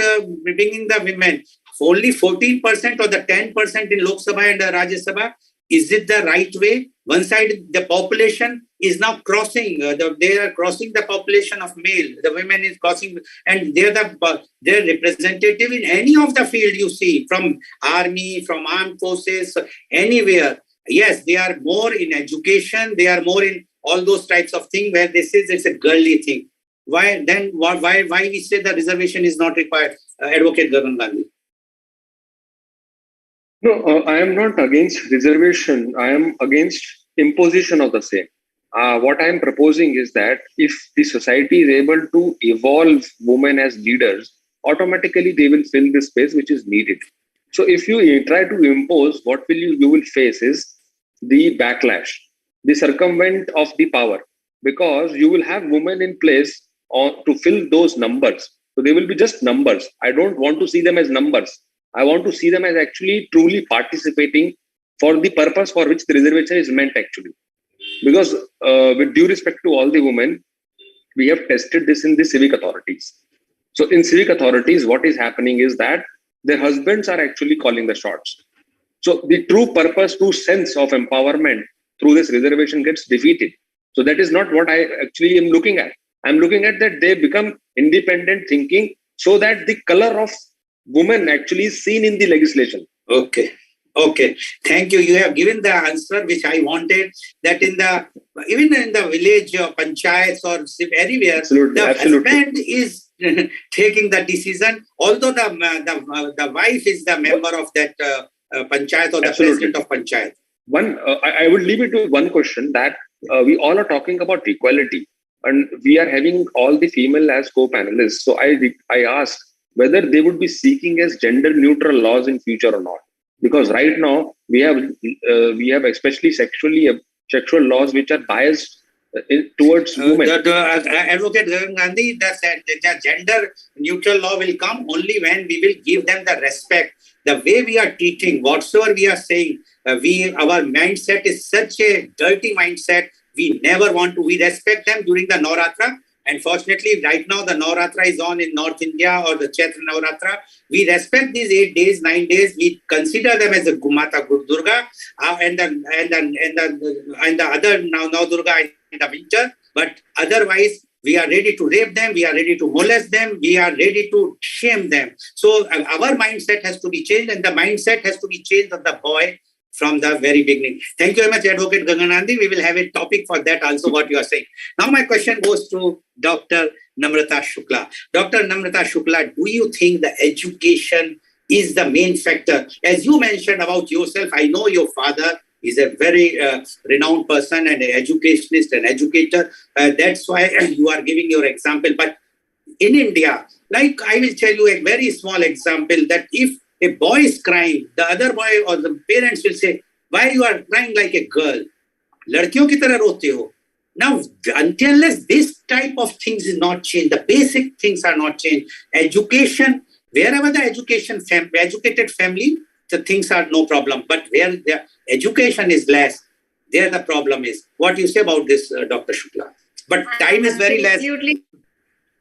Speaker 1: bringing the women? Only 14% or the 10% in Lok Sabha and Rajya Sabha. Is it the right way? One side, the population is now crossing. They are crossing the population of male. The women is crossing, and they're representative in any of the field you see, from army, from armed forces, anywhere. Yes, they are more in education. They are more in all those types of things where this is, it's a girly thing. Why then? Why we say the reservation is not required? Advocate Gagan Gandhi.
Speaker 5: No, I am not against reservation. I am against imposition of the same. What I am proposing is that if the society is able to evolve women as leaders, automatically they will fill the space which is needed. So if you try to impose, what you will face is the backlash, the circumvent of the power, because you will have women in place to fill those numbers. So they will be just numbers. I don't want to see them as numbers. I want to see them as actually truly participating for the purpose for which the reservation is meant actually. Because with due respect to all the women, we have tested this in the civic authorities. So in civic authorities, what is happening is that their husbands are actually calling the shots. So the true purpose, true sense of empowerment through this reservation gets defeated. So that is not what I actually am looking at. I'm looking at that they become independent thinking so that the color of women actually is seen in the legislation.
Speaker 1: Okay. Thank you. You have given the answer which I wanted. That even in the village or panchayats or anywhere, husband is taking the decision. Although the wife is the member of that panchayat or the president of panchayat.
Speaker 5: I would leave it to one question that we all are talking about equality, and we are having all the female as co-panelists. So I asked whether they would be seeking as gender neutral laws in future or not. Because right now we have especially sexual laws which are biased towards women.
Speaker 1: Advocate Gandhi, the gender neutral law will come only when we will give them the respect. The way we are treating, whatsoever we are saying, our mindset is such a dirty mindset. We never want to. We respect them during the Navratra. Unfortunately, right now the Navratra is on in North India, or the Chaitra Navratra. We respect these 8 days, 9 days. We consider them as a Gumata Durga and the other Navdurga in the winter. But otherwise, we are ready to rape them. We are ready to molest them. We are ready to shame them. So our mindset has to be changed, and the mindset has to be changed of the boy from the very beginning. Thank you very much, Advocate Gagan Gandhi. We will have a topic for that also, what you are saying. Now my question goes to Dr. Namrata Shukla. Dr. Namrata Shukla, do you think the education is the main factor? As you mentioned about yourself, I know your father is a very renowned person and an educationist and educator. That's why you are giving your example. But in India, like I will tell you a very small example, that if a boy is crying, the other boy or the parents will say, why you are crying like a girl? Ladkiyon ki tarah rote ho. Now, unless this type of things is not changed, the basic things are not changed. Education, wherever the educated family, the things are no problem. But where the education is less, there the problem is. What do you say about this, Dr. Shukla? But time is very less.
Speaker 6: Absolutely.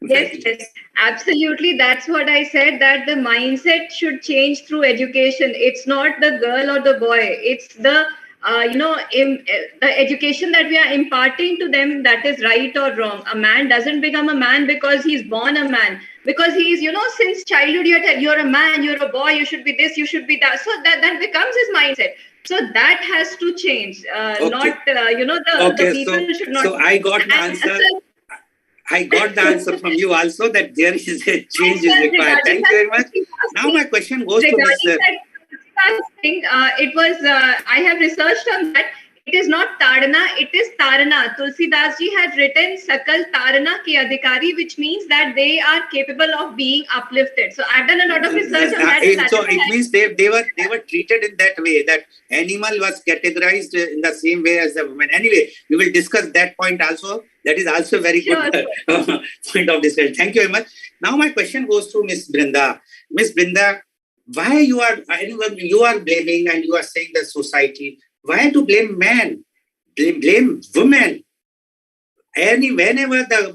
Speaker 6: Yes, absolutely. That's what I said, that the mindset should change through education. It's not the girl or the boy. It's the, the education that we are imparting to them that is right or wrong. A man doesn't become a man because he's born a man. Because he's, since childhood, you're a man, you're a boy, you should be this, you should be that. So that becomes his mindset. So that has to change.
Speaker 1: Okay.
Speaker 6: Not, the people should not.
Speaker 1: So I got the answer. I got the answer from you also that there is a change is required. Thank you very much. Now my question goes to Mr.
Speaker 6: It was, I have researched on that. It is not Tarana, it is Tarana. Tulsidas ji had written Sakal Tarana ki Adhikari, which means that they are capable of being uplifted. So I've done a lot of research on that.
Speaker 1: So it means they were treated in that way, that animal was categorized in the same way as the woman. Anyway, we will discuss that point also. That is also very good point of discussion. Thank you very much. Now my question goes to Ms. Brinda. Ms. Brinda, why you are blaming and you are saying the society? Why to blame men? Blame women. Whenever the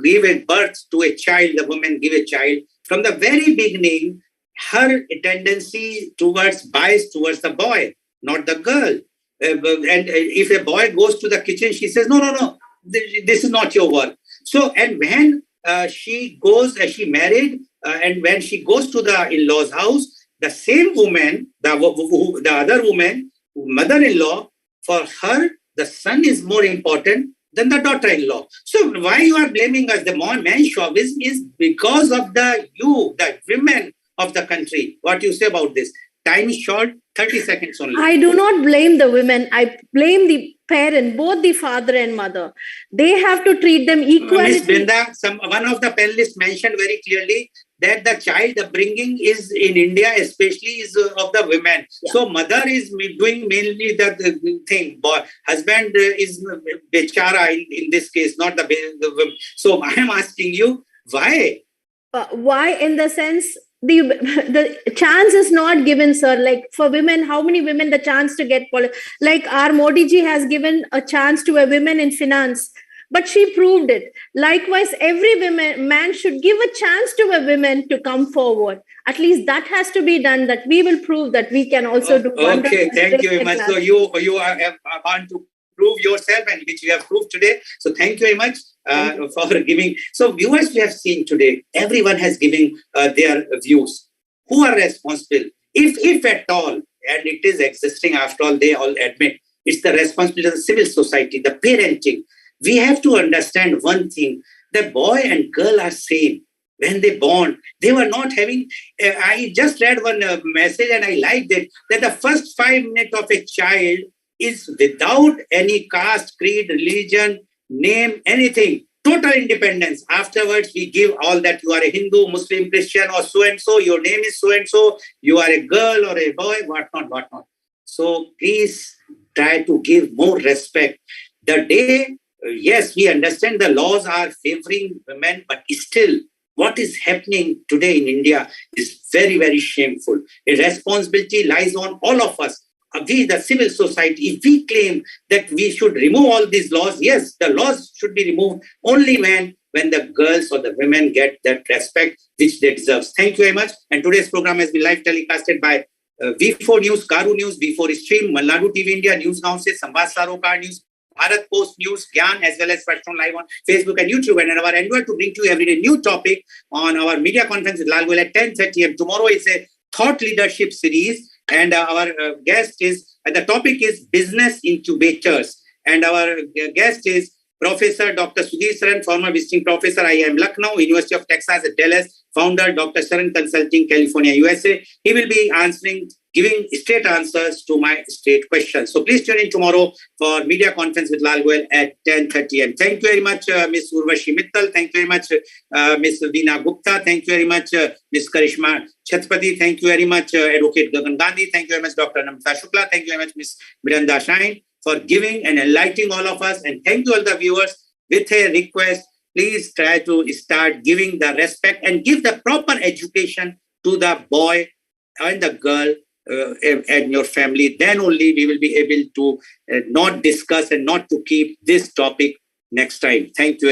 Speaker 1: give a birth to a child, the woman give a child, from the very beginning, her tendency bias towards the boy, not the girl. And if a boy goes to the kitchen, she says, no, this is not your work. So, and when she married, and when she goes to the in-laws' house, the same woman, the other woman, mother-in-law, for her, the son is more important than the daughter-in-law. So why you are blaming us? The man chauvinism is because of the women of the country. What you say about this? Time is short, 30 seconds only.
Speaker 7: I do not blame the women. I blame the parent, both the father and mother. They have to treat them equally.
Speaker 1: Ms. Brinda, one of the panelists mentioned very clearly that the child upbringing is in India, especially is of the women. Yeah. So mother is doing mainly the thing. But husband is bechara in this case, not the women. So I am asking you, why?
Speaker 7: Why in the sense... The chance is not given, sir. Like for women, how many women the chance to get like our Modi ji has given a chance to a woman in finance, but she proved it. Likewise, every man should give a chance to a woman to come forward. At least that has to be done. That we will prove that we can also do.
Speaker 1: Okay, thank you very much. So you want to prove yourself, and which you have proved today. So thank you very much for giving. So viewers, we have seen today, everyone has given their views. Who are responsible? If at all, and it is existing after all, they all admit, it's the responsibility of the civil society, the parenting. We have to understand one thing, the boy and girl are same. When they born, they were not having, I just read one message and I liked it, that the first 5 minutes of a child is without any caste, creed, religion, name, anything. Total independence. Afterwards, we give all that you are a Hindu, Muslim, Christian, or so-and-so, your name is so-and-so, you are a girl or a boy, whatnot. So please try to give more respect. The day, yes, we understand the laws are favoring women, but still, what is happening today in India is very, very shameful. A responsibility lies on all of us. We, the civil society, if we claim that we should remove all these laws, yes, the laws should be removed only when the girls or the women get that respect which they deserve. Thank you very much. And today's program has been live telecasted by V4 News, Caru News, V4 Stream, Malnadu TV India, News 𝐂𝐀𝐑𝐔 𝐍𝐄𝐖𝐒 News, News, Bharat Post News, Gyan, as well as First on Live on Facebook and YouTube. And our endeavor to bring to you every day new topic on our media conference with Lal Goel at 10:30 a.m. Tomorrow is a thought leadership series. And our guest is, the topic is business incubators. And our guest is Professor Dr. Sudhir Saran, former visiting professor, IIM Lucknow, University of Texas at Dallas, founder Dr. Saran Consulting, California, USA. He will be giving straight answers to my straight questions. So please tune in tomorrow for media conference with Lal Goel at 10:30 a.m. Thank you very much, Ms. Urvashi Mittal. Thank you very much, Ms. Veena Gupta. Thank you very much, Ms. Karishma Chatrapati. Thank you very much, Advocate Gagan Gandhi. Thank you very much, Dr. Namita Shukla. Thank you very much, Ms. Miranda Shine, for giving and enlightening all of us. And thank you all the viewers. With a request, please try to start giving the respect and give the proper education to the boy and the girl and your family. Then only we will be able to not discuss and not to keep this topic next time. Thank you.